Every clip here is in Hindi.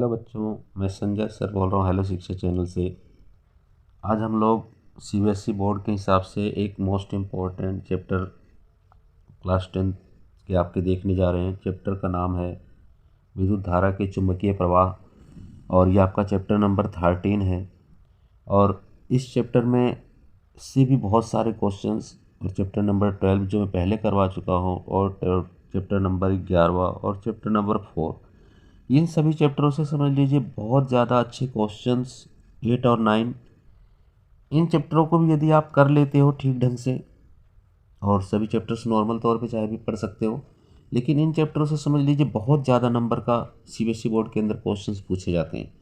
हेलो बच्चों, मैं संजय सर बोल रहा हूँ हेलो शिक्षा चैनल से। आज हम लोग सीबीएसई बोर्ड के हिसाब से एक मोस्ट इम्पॉर्टेंट चैप्टर क्लास 10 के आपके देखने जा रहे हैं। चैप्टर का नाम है विद्युत धारा के चुंबकीय प्रवाह और ये आपका चैप्टर नंबर 13 है। और इस चैप्टर में से भी बहुत सारे क्वेश्चंस और चैप्टर नंबर 12 जो मैं पहले करवा चुका हूँ और चैप्टर नंबर 11 और चैप्टर नंबर 4, इन सभी चैप्टरों से समझ लीजिए बहुत ज़्यादा अच्छे क्वेश्चंस 8 और 9। इन चैप्टरों को भी यदि आप कर लेते हो ठीक ढंग से, और सभी चैप्टर्स नॉर्मल तौर पे चाहे भी पढ़ सकते हो, लेकिन इन चैप्टरों से समझ लीजिए बहुत ज़्यादा नंबर का सीबीएसई बोर्ड के अंदर क्वेश्चंस पूछे जाते हैं।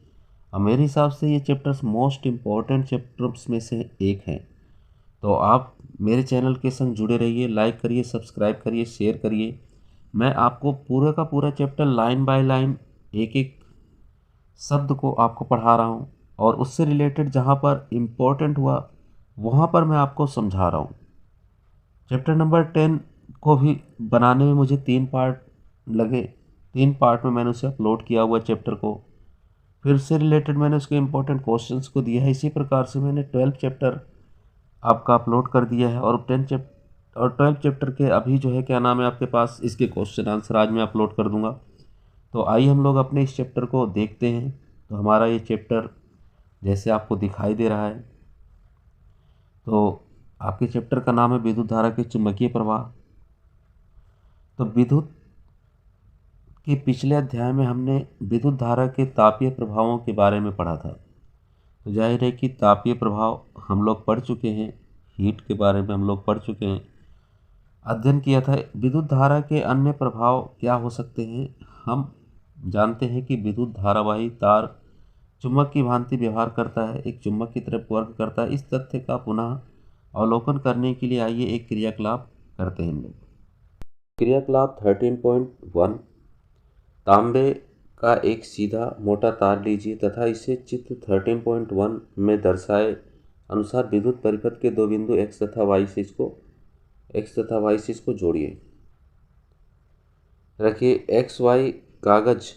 और मेरे हिसाब से ये चैप्टर्स मोस्ट इम्पॉर्टेंट चैप्टर्स में से एक हैं। तो आप मेरे चैनल के संग जुड़े रहिए, लाइक करिए, सब्सक्राइब करिए, शेयर करिए। मैं आपको पूरा का पूरा चैप्टर लाइन बाय लाइन एक एक शब्द को आपको पढ़ा रहा हूँ, और उससे रिलेटेड जहाँ पर इम्पोर्टेंट हुआ वहाँ पर मैं आपको समझा रहा हूँ। चैप्टर नंबर 10 को भी बनाने में मुझे 3 पार्ट लगे। 3 पार्ट में मैंने उसे अपलोड किया हुआ चैप्टर को, फिर उससे रिलेटेड मैंने उसके इम्पोर्टेंट क्वेश्चंस को दिया है। इसी प्रकार से मैंने 12 चैप्टर आपका अपलोड कर दिया है, और 12 चैप्टर के अभी जो है क्या नाम है आपके पास, इसके क्वेश्चन आंसर आज मैं अपलोड कर दूंगा। तो आइए हम लोग अपने इस चैप्टर को देखते हैं। तो हमारा ये चैप्टर जैसे आपको दिखाई दे रहा है, तो आपके चैप्टर का नाम है विद्युत धारा के चुंबकीय प्रवाह। तो विद्युत के पिछले अध्याय में हमने विद्युत धारा के तापीय प्रभावों के बारे में पढ़ा था। तो जाहिर है कि तापीय प्रभाव हम लोग पढ़ चुके हैं, हीट के बारे में हम लोग पढ़ चुके हैं, अध्ययन किया था। विद्युत धारा के अन्य प्रभाव क्या हो सकते हैं? हम जानते हैं कि विद्युत धारावाही तार चुंबक की भांति व्यवहार करता है, एक चुंबक की तरफ वर्क करता है। इस तथ्य का पुनः अवलोकन करने के लिए आइए एक क्रियाकलाप करते हैं हम लोग। क्रियाकलाप 13.1, तांबे का एक सीधा मोटा तार लीजिए तथा इसे चित्र 13.1 में दर्शाए अनुसार विद्युत परिपथ के दो बिंदु x तथा y से इसको जोड़िए। रखिए एक्स वाई कागज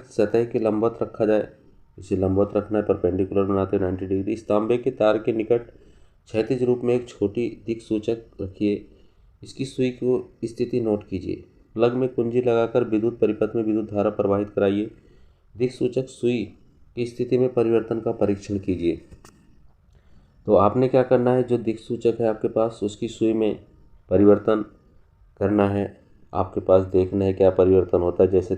सतह के लंबवत रखा जाए। इसे लंबवत रखना है, परपेंडिकुलर बनाते 90 डिग्री। इस तांबे के तार के निकट क्षैतिज रूप में एक छोटी दिक्सूचक रखिए। इसकी सुई को स्थिति नोट कीजिए। प्लग में कुंजी लगाकर विद्युत परिपथ में विद्युत धारा प्रवाहित कराइए। दिक्सूचक सुई की स्थिति में परिवर्तन का परीक्षण कीजिए। तो आपने क्या करना है, जो दिक्सूचक है आपके पास उसकी सुई में परिवर्तन करना है। आपके पास देखना है क्या परिवर्तन होता है। जैसे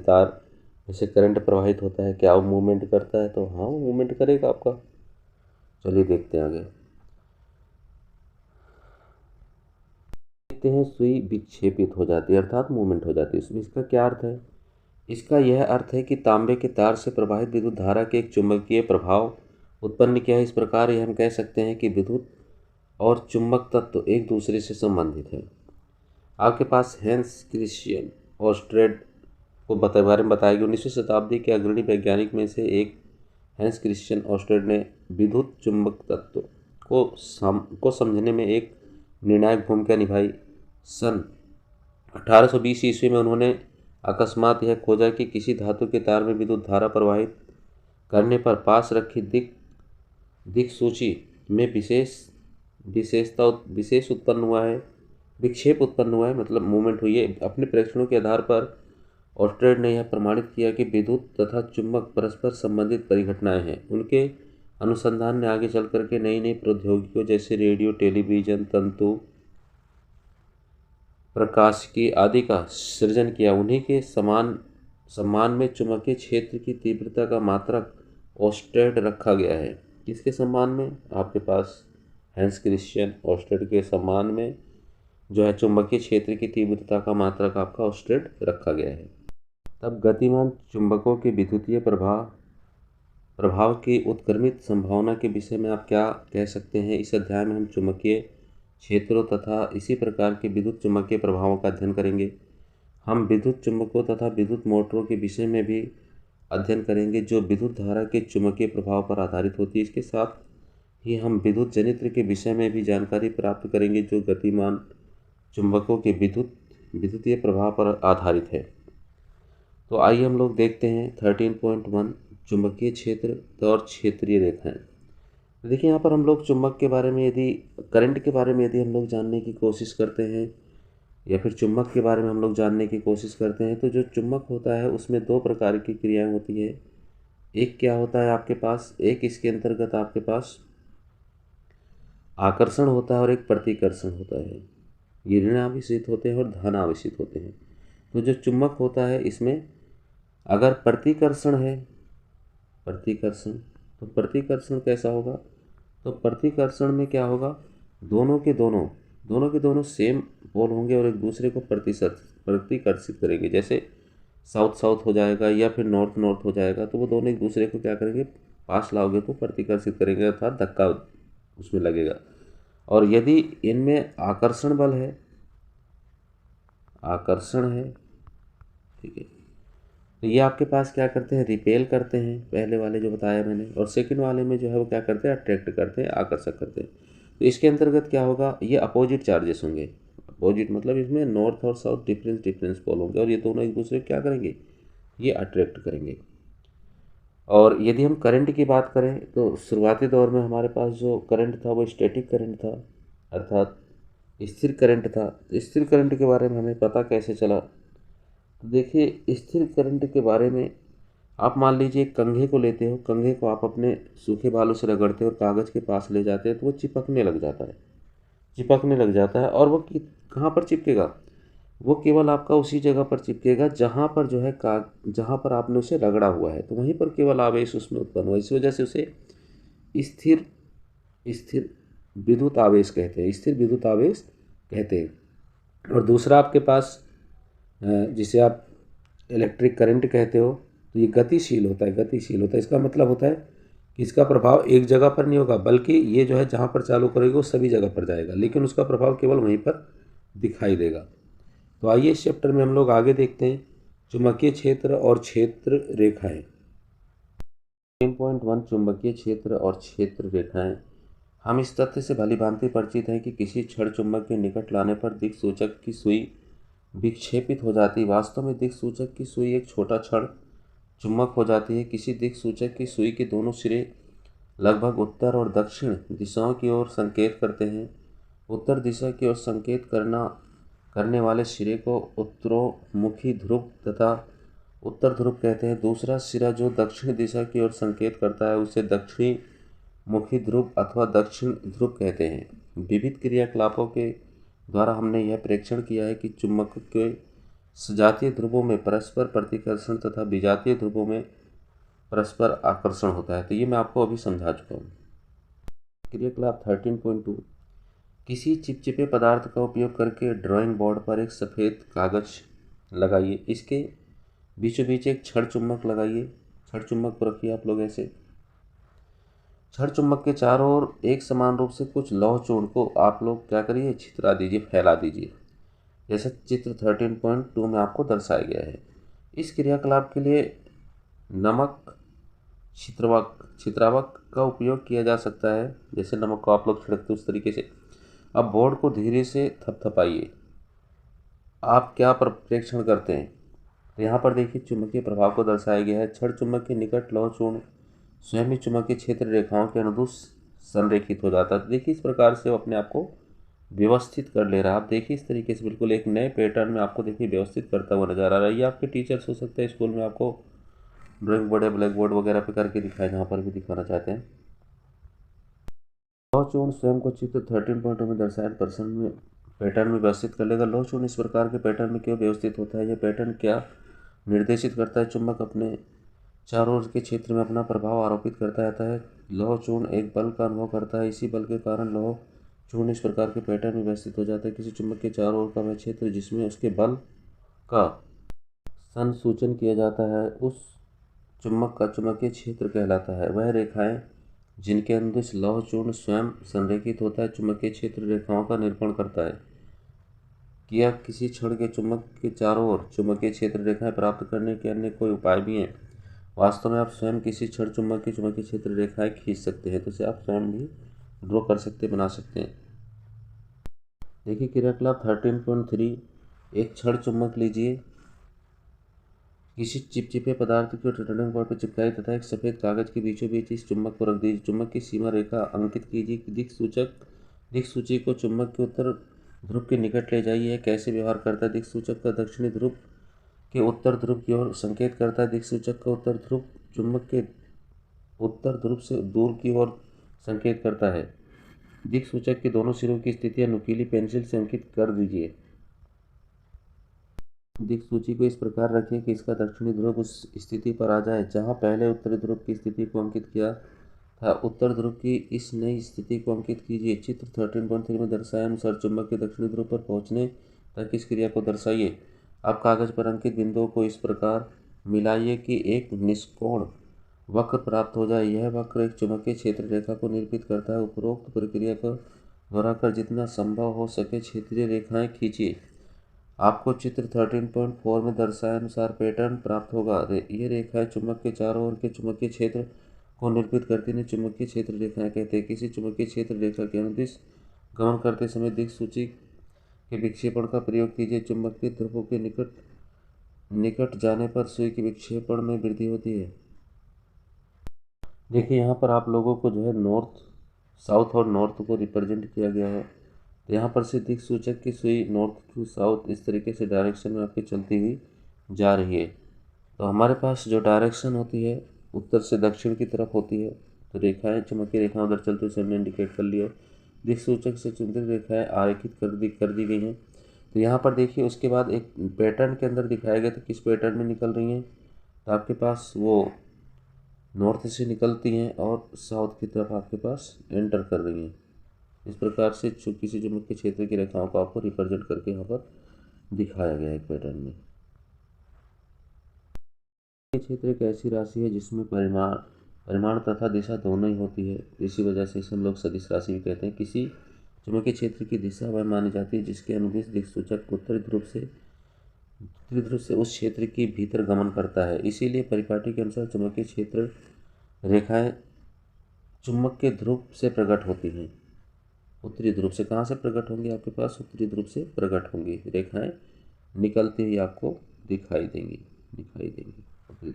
करंट प्रवाहित होता है, क्या वो मूवमेंट करता है? तो हाँ, वो मूवमेंट करेगा आपका। चलिए देखते हैं आगे। देखते हैं सुई विक्षेपित हो जाती है अर्थात मूवमेंट हो जाती है। इसमें इसका क्या अर्थ है? इसका यह अर्थ है कि तांबे के तार से प्रवाहित विद्युत धारा के एक चुंबकीय प्रभाव उत्पन्न किया है। इस प्रकार यह हम कह सकते हैं कि विद्युत और चुंबक तत्व एक दूसरे से संबंधित है। आपके पास हैंस क्रिश्चियन ऑर्स्टेड को बारे में बताया गया। 19वीं शताब्दी के अग्रणी वैज्ञानिक में से एक हैंस क्रिश्चियन ऑर्स्टेड ने विद्युत चुंबक तत्व को समझने में एक निर्णायक भूमिका निभाई। सन 1820 ईस्वी में उन्होंने अकस्मात यह खोजा कि किसी धातु के तार में विद्युत धारा प्रवाहित करने पर पास रखी दिक्सूची में विशेष उत्पन्न हुआ है, विक्षेप उत्पन्न हुआ है, मतलब मूवमेंट हुई है। अपने परीक्षणों के आधार पर ऑर्स्टेड ने यह प्रमाणित किया कि विद्युत तथा चुंबक परस्पर संबंधित परिघटनाएं हैं। उनके अनुसंधान ने आगे चल करके नई नई प्रौद्योगिकियों जैसे रेडियो, टेलीविजन, तंतु प्रकाशिकी आदि का सृजन किया। उन्हीं के सम्मान में चुंबकीय क्षेत्र की तीव्रता का मात्रक ऑर्स्टेड रखा गया है। किसके सम्मान में? आपके पास हैंस क्रिश्चियन ऑर्स्टेड के सम्मान में जो है चुंबकीय क्षेत्र की तीव्रता का मात्रक आपका ऑर्स्टेड रखा गया है। तब गतिमान चुंबकों के विद्युतीय प्रभाव की उत्क्रमित संभावना के विषय में आप क्या कह सकते हैं? इस अध्याय में हम चुंबकीय क्षेत्रों तथा इसी प्रकार के विद्युत चुंबकीय प्रभावों का अध्ययन करेंगे। हम विद्युत चुंबकों तथा विद्युत मोटरों के विषय में भी अध्ययन करेंगे जो विद्युत धारा के चुंबकीय प्रभाव पर आधारित होती है। इसके साथ ही हम विद्युत जनित्र के विषय में भी जानकारी प्राप्त करेंगे जो गतिमान चुंबकों के विद्युतीय प्रभाव पर आधारित है। तो आइए हम लोग देखते हैं 13.1 चुंबकीय क्षेत्र और क्षेत्रीय रेखाएं। देखिए यहाँ पर हम लोग चुंबक के बारे में यदि करंट के बारे में यदि हम लोग जानने की कोशिश करते हैं या फिर चुंबक के बारे में हम लोग जानने की कोशिश करते हैं, तो जो चुंबक होता है उसमें दो प्रकार की क्रियाएं होती है। एक क्या होता है आपके पास, एक इसके अंतर्गत आपके पास आकर्षण होता है और एक प्रतिकर्षण होता है। ये ऋणावेशित होते हैं और धनावेशित होते हैं। तो जो चुंबक होता है इसमें अगर प्रतिकर्षण है, प्रतिकर्षण, तो प्रतिकर्षण कैसा होगा, तो प्रतिकर्षण में क्या होगा, दोनों के दोनों सेम पोल होंगे और एक दूसरे को प्रतिकर्षित करेंगे। जैसे साउथ साउथ हो जाएगा या फिर नॉर्थ नॉर्थ हो जाएगा, तो वो दोनों एक दूसरे को क्या करेंगे, पास लाओगे तो प्रतिकर्षित करेंगे, अर्थात धक्का उसमें लगेगा। और यदि इनमें आकर्षण बल है, आकर्षण है, ठीक है, तो ये आपके पास क्या करते हैं, रिपेल करते हैं, पहले वाले जो बताया मैंने, और सेकंड वाले में जो है वो क्या करते हैं, अट्रैक्ट करते हैं, आकर्षक करते हैं। तो इसके अंतर्गत क्या होगा, ये अपोजिट चार्जेस होंगे। अपोजिट मतलब इसमें नॉर्थ और साउथ डिफरेंस पोल होंगे और ये दोनों एक दूसरे को क्या करेंगे, ये अट्रैक्ट करेंगे। और यदि हम करंट की बात करें तो शुरुआती दौर में हमारे पास जो करंट था वो स्टैटिक करंट था, अर्थात स्थिर करंट था। स्थिर करंट के बारे में हमें पता कैसे चला, तो देखिए स्थिर करंट के बारे में आप मान लीजिए कंघे को लेते हो, कंघे को आप अपने सूखे बालू से रगड़ते हो और कागज़ के पास ले जाते हैं तो वो चिपकने लग जाता है, चिपकने लग जाता है। और वो कहाँ पर चिपकेगा, वो केवल आपका उसी जगह पर चिपकेगा जहाँ पर जो है जहाँ पर आपने उसे रगड़ा हुआ है, तो वहीं पर केवल आवेश उसमें उत्पन्न हुआ। इस वजह से उसे स्थिर स्थिर विद्युत आवेश कहते हैं, स्थिर विद्युत आवेश कहते हैं। और दूसरा आपके पास जिसे आप इलेक्ट्रिक करंट कहते हो, तो ये गतिशील होता है, गतिशील होता है। इसका मतलब होता है कि इसका प्रभाव एक जगह पर नहीं होगा, बल्कि ये जो है जहाँ पर चालू करेगा वो सभी जगह पर जाएगा, लेकिन उसका प्रभाव केवल वहीं पर दिखाई देगा। तो आइए इस चैप्टर में हम लोग आगे देखते हैं चुंबकीय क्षेत्र और क्षेत्र रेखाएं। 3.1 चुंबकीय क्षेत्र और क्षेत्र रेखाएं। हम इस तथ्य से भलीभांति परिचित हैं कि किसी छड़ चुंबक के निकट लाने पर दिक्सूचक की सुई विक्षेपित हो जाती है। वास्तव में दिक्सूचक की सुई एक छोटा छड़ चुंबक हो जाती है। किसी दिक्सूचक की सुई के दोनों सिरे लगभग उत्तर और दक्षिण दिशाओं की ओर संकेत करते हैं। उत्तर दिशा की ओर संकेत करने वाले सिरे को उत्तरोमुखी ध्रुव तथा उत्तर ध्रुव कहते हैं। दूसरा सिरा जो दक्षिण दिशा की ओर संकेत करता है उसे दक्षिणी मुखी ध्रुव अथवा दक्षिण ध्रुव कहते हैं। विविध क्रियाकलापों के द्वारा हमने यह परीक्षण किया है कि चुंबक के सजातीय ध्रुवों में परस्पर प्रतिकर्षण तथा विजातीय ध्रुवों में परस्पर आकर्षण होता है। तो ये मैं आपको अभी समझा चुका हूँ। क्रियाकलाप 13.2, किसी चिपचिपे पदार्थ का उपयोग करके ड्राइंग बोर्ड पर एक सफ़ेद कागज लगाइए। इसके बीचों बीच एक छड़ चुंबक लगाइए। छड़ चुंबक को रखिए आप लोग ऐसे। छड़ चुंबक के चारों ओर एक समान रूप से कुछ लौह चूर्ण को आप लोग क्या करिए, छितरा दीजिए, फैला दीजिए, जैसे चित्र 13.2 में आपको दर्शाया गया है। इस क्रियाकलाप के लिए नमक छित्रावक का उपयोग किया जा सकता है, जैसे नमक को आप लोग छिड़कते उस तरीके से। अब बोर्ड को धीरे से थपथपाइए। आप क्या परीक्षण करते हैं, तो यहाँ पर देखिए चुंबकीय प्रभाव को दर्शाया गया है। छड़ चुंबक के निकट लौह चूर्ण स्वयं ही चुंबकीय क्षेत्र रेखाओं के अनुरूप संरेखित हो जाता है। देखिए इस प्रकार से वो अपने आप को व्यवस्थित कर ले रहा है। आप देखिए इस तरीके से बिल्कुल एक नए पैटर्न में आपको देखिए व्यवस्थित करता हुआ नजर आ रहा है। ये आपके टीचर्स हो सकते हैं स्कूल में आपको ड्राइंग बोर्ड या ब्लैक बोर्ड वगैरह पे करके दिखाए, जहाँ पर भी दिखाना चाहते हैं। लौह चूर्ण स्वयं को चित्र 13.2 में दर्शाए पैटर्न में व्यवस्थित कर लेगा। लौह चूर्ण इस प्रकार के पैटर्न में क्यों व्यवस्थित होता है, यह पैटर्न क्या निर्देशित करता है, चुंबक अपने चारों ओर के क्षेत्र में अपना प्रभाव आरोपित करता रहता है। लौह चूर्ण एक बल का अनुभव करता है, इसी बल के कारण लौह चूर्ण इस प्रकार के पैटर्न में व्यवस्थित हो जाता है। किसी चुंबक के चारों ओर का वह क्षेत्र जिसमें उसके बल का संसूचन किया जाता है उस चुंबक का चुंबकीय क्षेत्र कहलाता है। वह रेखाएं जिनके अनुदिश लौह चूर्ण स्वयं संरेखित होता है चुंबकीय क्षेत्र रेखाओं का निरूपण करता है। क्या किसी छड़ के चुंबक के चारों ओर चुंबकीय क्षेत्र रेखाएं प्राप्त करने के अन्य कोई उपाय भी हैं? वास्तव में आप स्वयं किसी छड़ चुंबक की चुंबकीय क्षेत्र रेखाएं खींच सकते हैं, तो इसे आप स्वयं भी ड्रॉ कर सकते, बना सकते हैं। देखिए क्रियाकलाप 13.3, एक छड़ चुंबक लीजिए। किसी चिपचिपे पदार्थ को रिटर्निंग बोर्ड पर चिपकाई तथा एक सफ़ेद कागज के बीचों बीच इस चुम्बक को रख दीजिए। चुम्बक की सीमा रेखा अंकित कीजिए। दिक्सूची को चुम्बक के उत्तर ध्रुव के निकट ले जाइए। यह कैसे व्यवहार करता है? दिक्सूचक का दक्षिणी ध्रुव के उत्तर ध्रुव की ओर संकेत करता है। दिक्सूचक का उत्तर ध्रुव चुम्बक के उत्तर ध्रुव से दूर की ओर संकेत करता है। दिक्सूचक के दोनों सिरों की स्थितियां नुकीली पेंसिल से अंकित कर दीजिए। दिक्सूची को इस प्रकार रखें कि इसका दक्षिणी ध्रुव उस स्थिति पर आ जाए जहां पहले उत्तरी ध्रुव की स्थिति को अंकित किया था। उत्तर ध्रुव की इस नई स्थिति को अंकित कीजिए। चित्र 13.3 में दर्शाए अनुसार चुंबक के दक्षिणी ध्रुव पर पहुंचने तक इस क्रिया को दर्शाइए। अब कागज पर अंकित बिंदुओं को इस प्रकार मिलाइए कि एक निष्कोण वक्र प्राप्त हो जाए। यह वक्र एक चुंबकीय क्षेत्र रेखा को निरूपित करता है। उपरोक्त प्रक्रिया को दोहराकर जितना संभव हो सके क्षेत्रीय रेखाएं खींचिए। आपको चित्र 13.4 में दर्शाए अनुसार पैटर्न प्राप्त होगा। ये रेखाएं चुंबक के चारों ओर के चुंबकीय क्षेत्र को निरूपित करती हैं। चुंबकीय क्षेत्र रेखाएं कहते हैं। किसी चुंबकीय क्षेत्र रेखा के अनुदिश गमन करते समय दिक्सूची के विक्षेपण का प्रयोग कीजिए। चुंबकीय ध्रुवों के निकट जाने पर सुई के विक्षेपण में वृद्धि होती है। देखिए यहाँ पर आप लोगों को जो है नॉर्थ, साउथ और नॉर्थ को रिप्रेजेंट किया गया है। तो यहाँ पर से दिक्सूचक की सुई नॉर्थ टू साउथ इस तरीके से डायरेक्शन में आपकी चलती हुई जा रही है। तो हमारे पास जो डायरेक्शन होती है उत्तर से दक्षिण की तरफ होती है। तो रेखाएं, चुंबकीय रेखाएं उधर चलती है, उसे हमने इंडिकेट कर लिया। दिक्सूचक से चिन्हित रेखाएं आरेखित कर दी गई हैं। तो यहाँ पर देखिए उसके बाद एक पैटर्न के अंदर दिखाया गया। तो किस पैटर्न में निकल रही हैं? तो आपके पास वो नॉर्थ से निकलती हैं और साउथ की तरफ आपके पास एंटर कर रही हैं। इस प्रकार से किसी चुंबकीय क्षेत्र की रेखाओं को आपको रिप्रेजेंट करके यहाँ पर दिखाया गया है एक पैटर्न में। क्षेत्र एक ऐसी राशि है जिसमें परिमाण तथा दिशा दोनों ही होती है। इसी वजह से इसे हम लोग सदिश राशि भी कहते हैं। किसी चुंबकीय क्षेत्र की दिशा वह मानी जाती है जिसके अनुदिश दिक्सूचक उत्तरी ध्रुव से उस क्षेत्र के भीतर गमन करता है। इसीलिए परिपाटी के अनुसार चुंबकीय क्षेत्र रेखाएं चुंबक के ध्रुव से प्रकट होती हैं। उत्तरी ध्रुव से कहाँ से प्रकट होंगी? आपके पास उत्तरी ध्रुव से प्रकट होंगी। रेखाएं निकलती हुई आपको दिखाई देंगी उत्तरी ध्रुव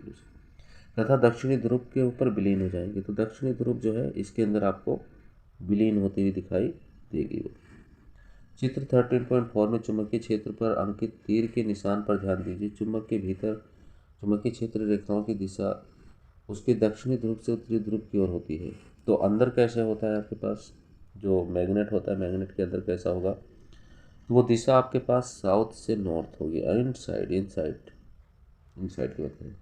से, तथा दक्षिणी ध्रुव के ऊपर विलीन हो जाएंगे। तो दक्षिणी ध्रुव जो है इसके अंदर आपको विलीन होती हुई दिखाई देगी। चित्र 13.4 में चुंबकीय क्षेत्र पर अंकित तीर के निशान पर ध्यान दीजिए। चुंबक के भीतर चुंबकीय क्षेत्र रेखाओं की दिशा उसके दक्षिणी ध्रुव से उत्तरी ध्रुव की ओर होती है। तो अंदर कैसे होता है? आपके पास जो मैग्नेट होता है, मैग्नेट के अंदर कैसा होगा? तो वो दिशा आपके पास साउथ से नॉर्थ होगी। इनसाइड की होती है।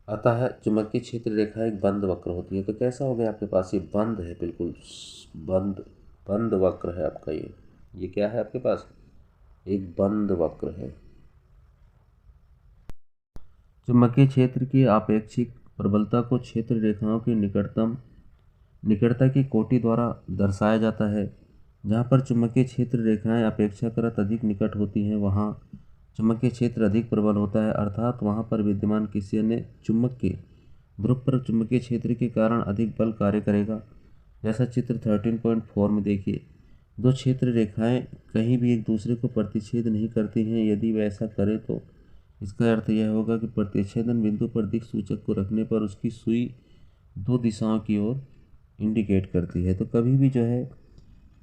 अतः चुंबकीय क्षेत्र रेखा एक बंद वक्र होती है। तो कैसा हो गया आपके पास? ये बंद है, बिल्कुल बंद वक्र है आपका। ये क्या है आपके पास? एक बंद वक्र है। चुंबकीय क्षेत्र की आपेक्षिक प्रबलता को क्षेत्र रेखाओं की निकटता की कोटि द्वारा दर्शाया जाता है। जहाँ पर चुंबकीय क्षेत्र रेखाएं अपेक्षाकृत अधिक निकट होती हैं वहाँ चुंबकीय क्षेत्र अधिक प्रबल होता है, अर्थात वहाँ पर विद्यमान किसी अन्य चुंबक के ध्रुव पर चुंबकीय क्षेत्र के कारण अधिक बल कार्य करेगा। जैसा चित्र 13.4 में देखिए, दो क्षेत्र रेखाएं कहीं भी एक दूसरे को प्रतिच्छेद नहीं करती हैं। यदि वे ऐसा करें तो इसका अर्थ यह होगा कि प्रतिच्छेदन बिंदु पर दिक्सूचक को रखने पर उसकी सुई दो दिशाओं की ओर इंडिकेट करती है। तो कभी भी जो है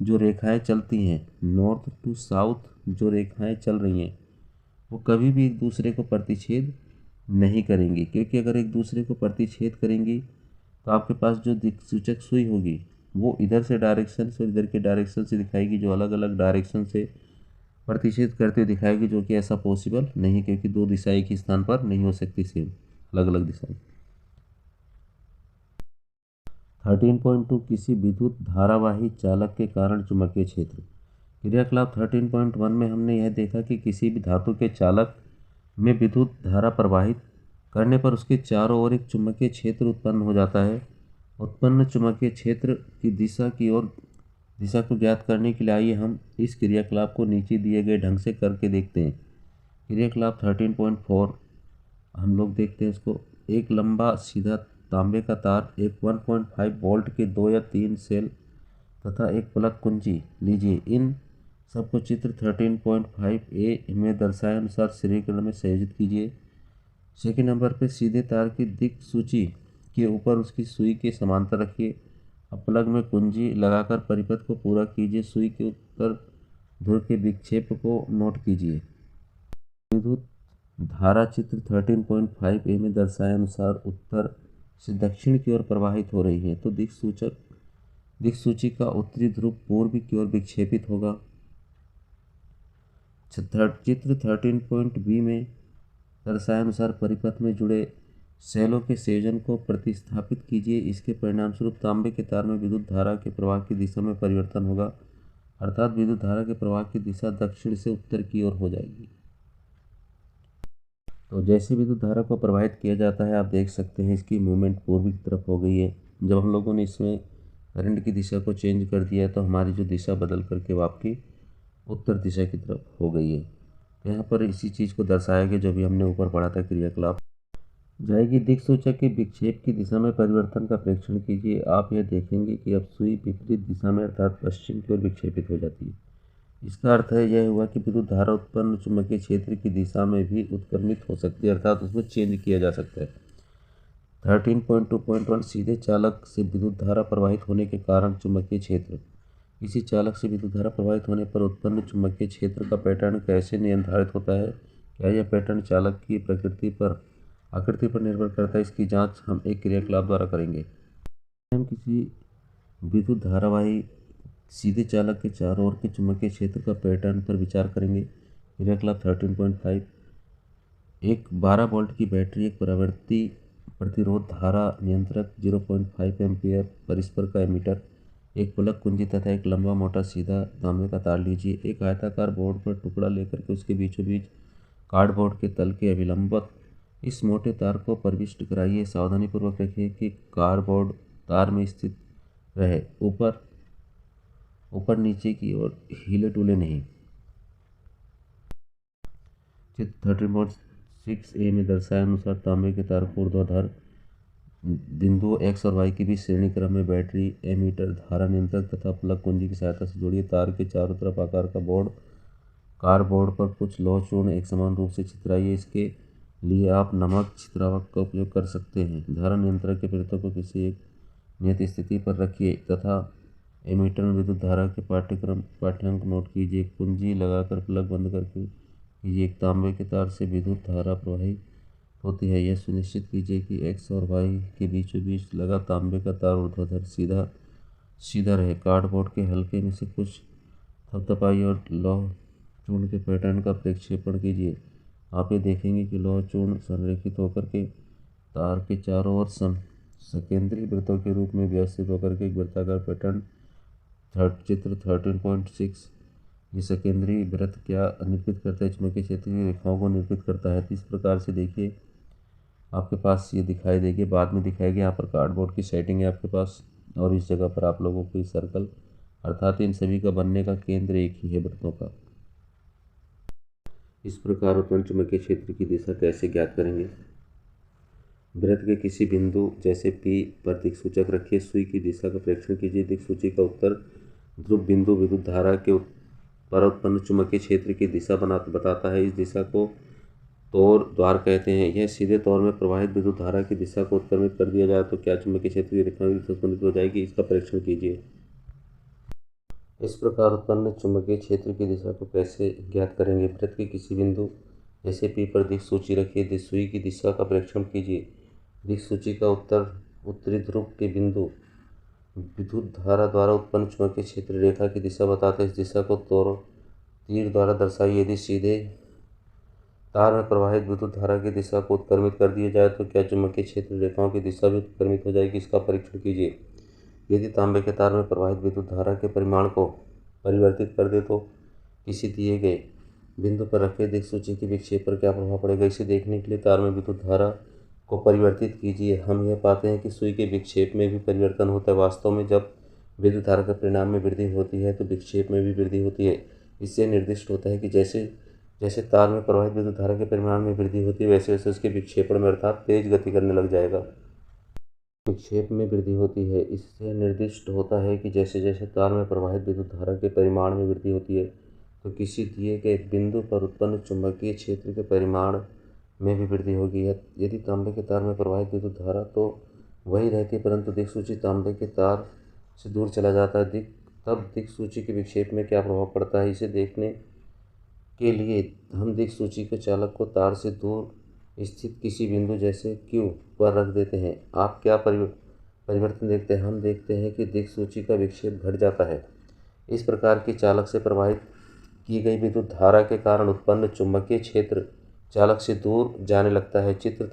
जो रेखाएं चलती हैं नॉर्थ टू साउथ, जो रेखाएं चल रही हैं वो कभी भी एक दूसरे को प्रतिच्छेद नहीं करेंगी, क्योंकि अगर एक दूसरे को प्रतिच्छेद करेंगी तो आपके पास जो दिक्सूचक सुई होगी वो इधर से डायरेक्शन से इधर के डायरेक्शन से दिखाएगी, जो अलग अलग डायरेक्शन से प्रतिच्छेद करते हुए दिखाएगी, जो कि ऐसा पॉसिबल नहीं, क्योंकि दो दिशाएं एक ही स्थान पर नहीं हो सकती सेम, अलग अलग दिशाएं। 13.2 किसी विद्युत धारावाही चालक के कारण चुंबकीय क्षेत्र। क्रियाकलाप 13.1 में हमने यह देखा कि किसी भी धातु के चालक में विद्युत धारा प्रवाहित करने पर उसके चारों ओर एक चुंबकीय क्षेत्र उत्पन्न हो जाता है। उत्पन्न चुंबकीय क्षेत्र की दिशा को ज्ञात करने के लिए आइए हम इस क्रियाकलाप को नीचे दिए गए ढंग से करके देखते हैं। क्रियाकलाप 13.4 हम लोग देखते हैं इसको। एक लंबा सीधा तांबे का तार, एक 1.5 वोल्ट के 2 या 3 सेल तथा एक प्लग कुंजी लीजिए। इन सबको चित्र 13.5A में दर्शाए अनुसार श्रेणीकरण में संयोजित कीजिए। सेकेंड नंबर पे सीधे तार की दिक् सूची के ऊपर उसकी सुई के समांतर रखिए। अब प्लग में कुंजी लगाकर परिपथ को पूरा कीजिए। सुई के उत्तर ध्रुव के विक्षेप को नोट कीजिए। विद्युत धारा चित्र 13.5A में दर्शाए अनुसार उत्तर से दक्षिण की ओर प्रवाहित हो रही है, तो दिक् सूची का उत्तरी ध्रुव पूर्व की ओर विक्षेपित होगा। चित्र 13.B में दर्शाए अनुसार परिपथ में जुड़े सेलों के संयोजन को प्रतिस्थापित कीजिए। इसके परिणामस्वरूप तांबे के तार में विद्युत धारा के प्रवाह की दिशा में परिवर्तन होगा, अर्थात विद्युत धारा के प्रवाह की दिशा दक्षिण से उत्तर की ओर हो जाएगी। तो जैसे विद्युत धारा को प्रवाहित किया जाता है, आप देख सकते हैं इसकी मूवमेंट पूर्व की तरफ हो गई है। जब हम लोगों ने इसमें करंट की दिशा को चेंज कर दिया है तो हमारी जो दिशा बदल करके वो आपकी उत्तर दिशा की तरफ हो गई है। तो यहाँ पर इसी चीज़ को दर्शाया गया जो भी हमने ऊपर पढ़ा था, क्रियाकलाप जाएगी। दिक् सूचक के विक्षेप की दिशा में परिवर्तन का प्रेक्षण कीजिए। आप यह देखेंगे कि अब सुई विपरीत दिशा में अर्थात पश्चिम की ओर विक्षेपित हो जाती है। इसका अर्थ है यह हुआ कि विद्युत धारा उत्पन्न चुंबकीय क्षेत्र की दिशा में भी उत्क्रमित हो सकती है, अर्थात उसमें चेंज किया जा सकता है। 13.2.1 सीधे चालक से विद्युत धारा प्रवाहित होने के कारण चुंबकीय क्षेत्र। किसी चालक से विद्युत धारा प्रवाहित होने पर उत्पन्न चुंबकीय क्षेत्र का पैटर्न कैसे निर्धारित होता है? क्या यह पैटर्न चालक की आकृति पर निर्भर करता है? इसकी जांच हम एक क्रियाकलाप द्वारा करेंगे। हम किसी विद्युत धारावाही सीधे चालक के चारों ओर के चुंबकीय क्षेत्र का पैटर्न पर विचार करेंगे। क्रियाकलाप 13.5 एक 12 वोल्ट की बैटरी, एक परावर्ती प्रतिरोध धारा नियंत्रक, 0.5 एम्पीयर परिस्पर का एमीटर, एक प्लग कुंजी तथा एक लंबा मोटा सीधा तांबे का तार लीजिए। एक आयताकार बोर्ड पर टुकड़ा लेकर के उसके बीचों बीच कार्डबोर्ड के तल के अभिलंबत इस मोटे तार को प्रविष्ट कराइए। सावधानीपूर्वक रखिए कि कार्डबोर्ड तार में स्थित रहे, ऊपर नीचे की ओर हिले डुले नहीं। चित्र 13.6A में दर्शाए अनुसार तांबे के तार को ऊर्ध्वाधर बिंदुओं X और Y के बीच श्रेणी क्रम में बैटरी, एमीटर, धारा नियंत्रक तथा प्लग कुंजी की सहायता से जोड़िए। तार के चारों तरफ आकार का बोर्ड, कार्डबोर्ड पर कुछ लौह चूर्ण एक समान रूप से छितराइए। इसके लिए आप नमक छिद्रावक का उपयोग कर सकते हैं। धारा नियंत्रक के प्रेरकों को किसी एक नियत स्थिति पर रखिए तथा एमीटर में विद्युत धारा के पाठ्यांक नोट कीजिए। कुंजी लगाकर प्लग बंद करके कीजिए। एक तांबे के तार से विद्युत धारा प्रवाहित होती है, यह सुनिश्चित कीजिए कि X और Y के बीचों बीच लगा तांबे का तार ऊर्ध्वाधर सीधा रहे। कार्डबोर्ड के हल्के में से कुछ थपथपाइए और लौह चूर्ण के पैटर्न का प्रक्षेपण कीजिए। आप ये देखेंगे कि लौह चूर्ण संरेखित होकर के तार के चारों ओर सकेंद्रीय वृत्तों के रूप में व्यवस्थित होकर के एक वृत्ताकार पैटर्न। चित्र 13.6 ये सकेंद्रीय वृत्त क्या निरूपित करता है? चुंबकीय क्षेत्र की रेखाओं को निरूपित करता है। तो इस प्रकार से देखिए आपके पास ये दिखाई देगी, बाद में दिखाएगी। यहाँ पर कार्डबोर्ड की सेटिंग है आपके पास और इस जगह पर आप लोगों को इस सर्कल अर्थात इन सभी का बनने का केंद्र एक ही है वृत्तों का। इस प्रकार उत्पन्न चुंबकीय क्षेत्र की दिशा कैसे ज्ञात करेंगे? वृत्त के किसी बिंदु जैसे P पर दिक्सूचक रखिए। सुई की दिशा का प्रेक्षण कीजिए। दिक्सूची का उत्तर ध्रुव बिंदु विद्युत धारा के पर उत्पन्न चुंबकीय क्षेत्र की दिशा बताता है। इस दिशा को तोड़ द्वार कहते हैं। यह सीधे तौर में प्रवाहित विद्युत धारा की दिशा को उत्क्रमित कर दिया जाए तो क्या चुंबकीय क्षेत्र की रेखा उत्पन्न हो जाएगी? इसका परीक्षण कीजिए। इस प्रकार उत्पन्न चुंबकीय क्षेत्र की दिशा को कैसे ज्ञात करेंगे? वृत्त के किसी बिंदु जैसे P पर दिक्सूची रखिए। सुई की दिशा का परीक्षण कीजिए। दिक्सूची का उत्तरी ध्रुव के बिंदु विद्युत धारा द्वारा उत्पन्न चुंबकीय क्षेत्र रेखा की दिशा बताते हैं। इस दिशा को तीर द्वारा दर्शाइए। यदि सीधे तार में प्रवाहित विद्युत धारा की दिशा को उत्क्रमित कर दिया जाए तो क्या चुंबकीय क्षेत्र रेखाओं की दिशा भी उत्क्रमित हो जाएगी? इसका परीक्षण कीजिए। यदि तांबे के तार में प्रवाहित विद्युत धारा के परिमाण को परिवर्तित कर दे तो किसी दिए गए बिंदु पर रखे दिक्सूची के विक्षेप पर क्या प्रभाव पड़ेगा? इसे देखने के लिए तार में विद्युत धारा को परिवर्तित कीजिए। हम यह पाते हैं कि सुई के विक्षेप में भी परिवर्तन होता है। वास्तव में जब विद्युत धारा के परिमाण में वृद्धि होती है तो विक्षेप में भी वृद्धि होती है। इससे निर्दिष्ट होता है कि जैसे तार में प्रवाहित विद्युत धारा के परिमाण में वृद्धि होती है वैसे वैसे उसके विक्षेपण में अर्थात तेज गति करने लग जाएगा। विक्षेप में वृद्धि होती है। इससे निर्दिष्ट होता है कि जैसे जैसे तार में प्रवाहित विद्युत धारा के परिमाण में वृद्धि होती है तो किसी दिए गए बिंदु पर उत्पन्न चुंबकीय क्षेत्र के परिमाण में भी वृद्धि होगी। यदि तांबे के तार में प्रवाहित विद्युत धारा तो वही रहती है, परंतु दिक्सूची तांबे के तार से दूर चला जाता है। तब दिक्सूची के विक्षेप में क्या प्रभाव पड़ता है, इसे देखने के लिए हम दिक्सूची के चालक को तार से दूर स्थित किसी बिंदु जैसे Q पर रख देते हैं। आप क्या परिवर्तन देखते हैं? हम देखते हैं कि दिक्सूची का विक्षेप घट जाता है। इस प्रकार की चालक से प्रवाहित की गई विद्युत धारा के कारण उत्पन्न चुंबकीय क्षेत्र चालक से दूर जाने लगता है। चित्र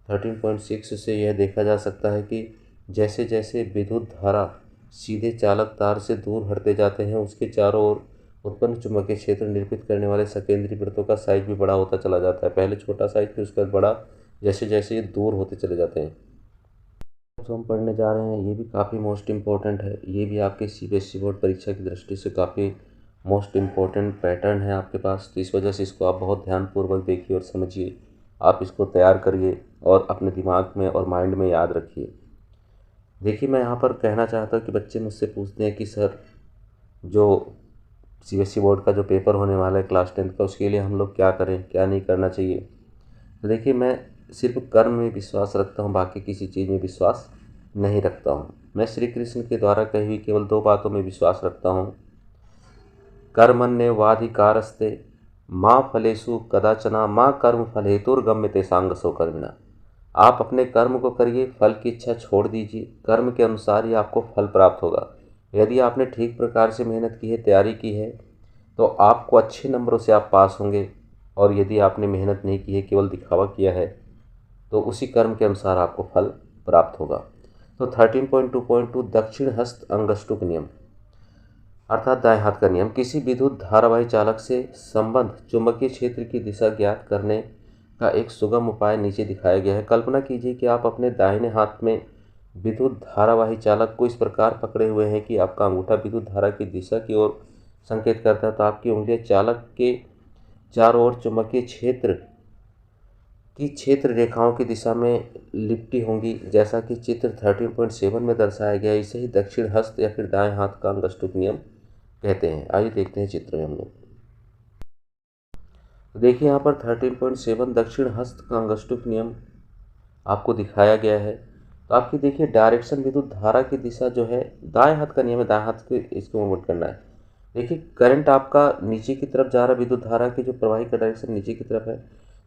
13.6 से यह देखा जा सकता है कि जैसे जैसे विद्युत धारा सीधे चालक तार से दूर हटते जाते हैं, उसके चारों ओर उत्पन्न चुंबकीय क्षेत्र निरूपित करने वाले सकेंद्रीय वृत्तों का साइज भी बड़ा होता चला जाता है। पहले छोटा साइज, फिर उसके बाद बड़ा, जैसे जैसे ये दूर होते चले जाते हैं। जो हम पढ़ने जा रहे हैं ये भी काफ़ी मोस्ट इम्पॉर्टेंट है। ये भी आपके सीबीएसई बोर्ड परीक्षा की दृष्टि से काफ़ी मोस्ट इम्पॉर्टेंट पैटर्न है आपके पास, तो इस वजह से इसको आप बहुत ध्यानपूर्वक देखिए और समझिए। आप इसको तैयार करिए और अपने दिमाग में और माइंड में याद रखिए। देखिए, मैं यहाँ पर कहना चाहता हूँ कि बच्चे मुझसे पूछते हैं कि सर, जो सीबीएसई बोर्ड का जो पेपर होने वाला है क्लास 10 का, उसके लिए हम लोग क्या करें, क्या नहीं करना चाहिए। तो देखिए, मैं सिर्फ कर्म में विश्वास रखता हूँ, बाकी किसी चीज़ में विश्वास नहीं रखता हूँ। मैं श्री कृष्ण के द्वारा कही हुई केवल 2 बातों में विश्वास रखता हूँ। कर्मण्येवाधिकारस्ते माँ फलेषु कदाचन माँ कर्म फल हेतुर्गम्यते सांगसो कर्मिणा। आप अपने कर्म को करिए, फल की इच्छा छोड़ दीजिए। कर्म के अनुसार ही आपको फल प्राप्त होगा। यदि आपने ठीक प्रकार से मेहनत की है, तैयारी की है, तो आपको अच्छे नंबरों से आप पास होंगे। और यदि आपने मेहनत नहीं की है, केवल दिखावा किया है, तो उसी कर्म के अनुसार आपको फल प्राप्त होगा। तो 13.2.2 दक्षिण हस्त अंगुष्ठक नियम अर्थात दाएं हाथ का नियम। किसी विद्युत धारावाही चालक से संबंध चुंबकीय क्षेत्र की दिशा ज्ञात करने का एक सुगम उपाय नीचे दिखाया गया है। कल्पना कीजिए कि आप अपने दाहिने हाथ में विद्युत धारावाही चालक को इस प्रकार पकड़े हुए हैं कि आपका अंगूठा विद्युत धारा की दिशा की ओर संकेत करता है, तो आपकी उंगलियां चालक के चारों ओर चुंबकीय क्षेत्र रेखाओं की दिशा में लिपटी होंगी, जैसा कि चित्र 13.7 में दर्शाया गया है। इसे ही दक्षिण हस्त या फिर दाएं हाथ का अंगुष्ठक नियम कहते हैं। आइए देखते हैं चित्र में हम लोग। तो देखिए, यहाँ पर 13.7 दक्षिण हस्त का अंगुष्ठक नियम आपको दिखाया गया है। तो आपकी देखिए डायरेक्शन, विद्युत धारा की दिशा जो है, दाएं हाथ का नियम है, दाएं हाथ के इसको मूवमेंट करना है। देखिए, करंट आपका नीचे की तरफ जा रहा है, विद्युत धारा की जो प्रवाही का डायरेक्शन नीचे की तरफ है।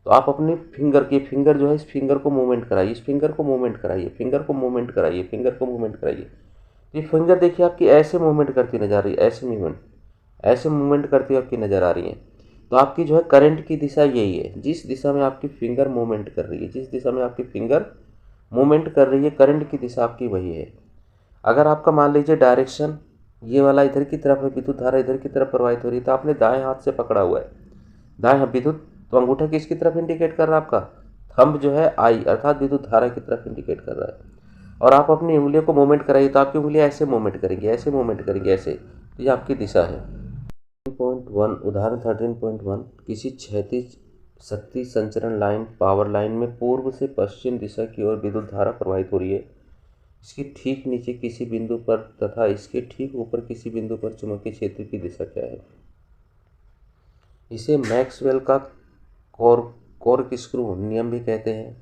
तो आप अपने फिंगर जो है, इस फिंगर को मूवमेंट कराइए, इस फिंगर को मूवमेंट कराइए, फिंगर को मूवमेंट कराइए, फिंगर को मूवमेंट कराइए। ये फिंगर देखिए आपकी ऐसे मूवमेंट करती नजर आ रही है, ऐसे मूवमेंट करती आपकी नज़र आ रही है। तो आपकी जो है करंट की दिशा यही है। जिस दिशा में आपकी फिंगर मूवमेंट कर रही है, जिस दिशा में आपकी फिंगर मूवमेंट कर रही है, करंट की दिशा आपकी वही है। अगर आपका मान लीजिए डायरेक्शन ये वाला इधर की तरफ है, विद्युत धारा इधर की तरफ प्रवाहित हो रही है, तो आपने दाएं हाथ से पकड़ा हुआ है, दाएं हाथ विद्युत, तो अंगूठा किसकी तरफ इंडिकेट कर रहा है? आपका थंब जो है आई अर्थात विद्युत धारा की तरफ इंडिकेट कर रहा है। और आप अपनी उंगलियों को मूवमेंट कराइए, तो आपकी उंगलियां ऐसे मूवमेंट करेंगी, ऐसे मूवमेंट करेंगी, ऐसे। तो ये आपकी दिशा है। 13.1 उदाहरण 13.1 किसी क्षैतिज शक्ति संचरण लाइन पावर लाइन में पूर्व से पश्चिम दिशा की ओर विद्युत धारा प्रवाहित हो रही है। इसके ठीक नीचे किसी बिंदु पर तथा इसके ठीक ऊपर किसी बिंदु पर चुंबकीय क्षेत्र की दिशा क्या है? इसे मैक्सवेल का कॉर्कस्क्रू नियम भी कहते हैं।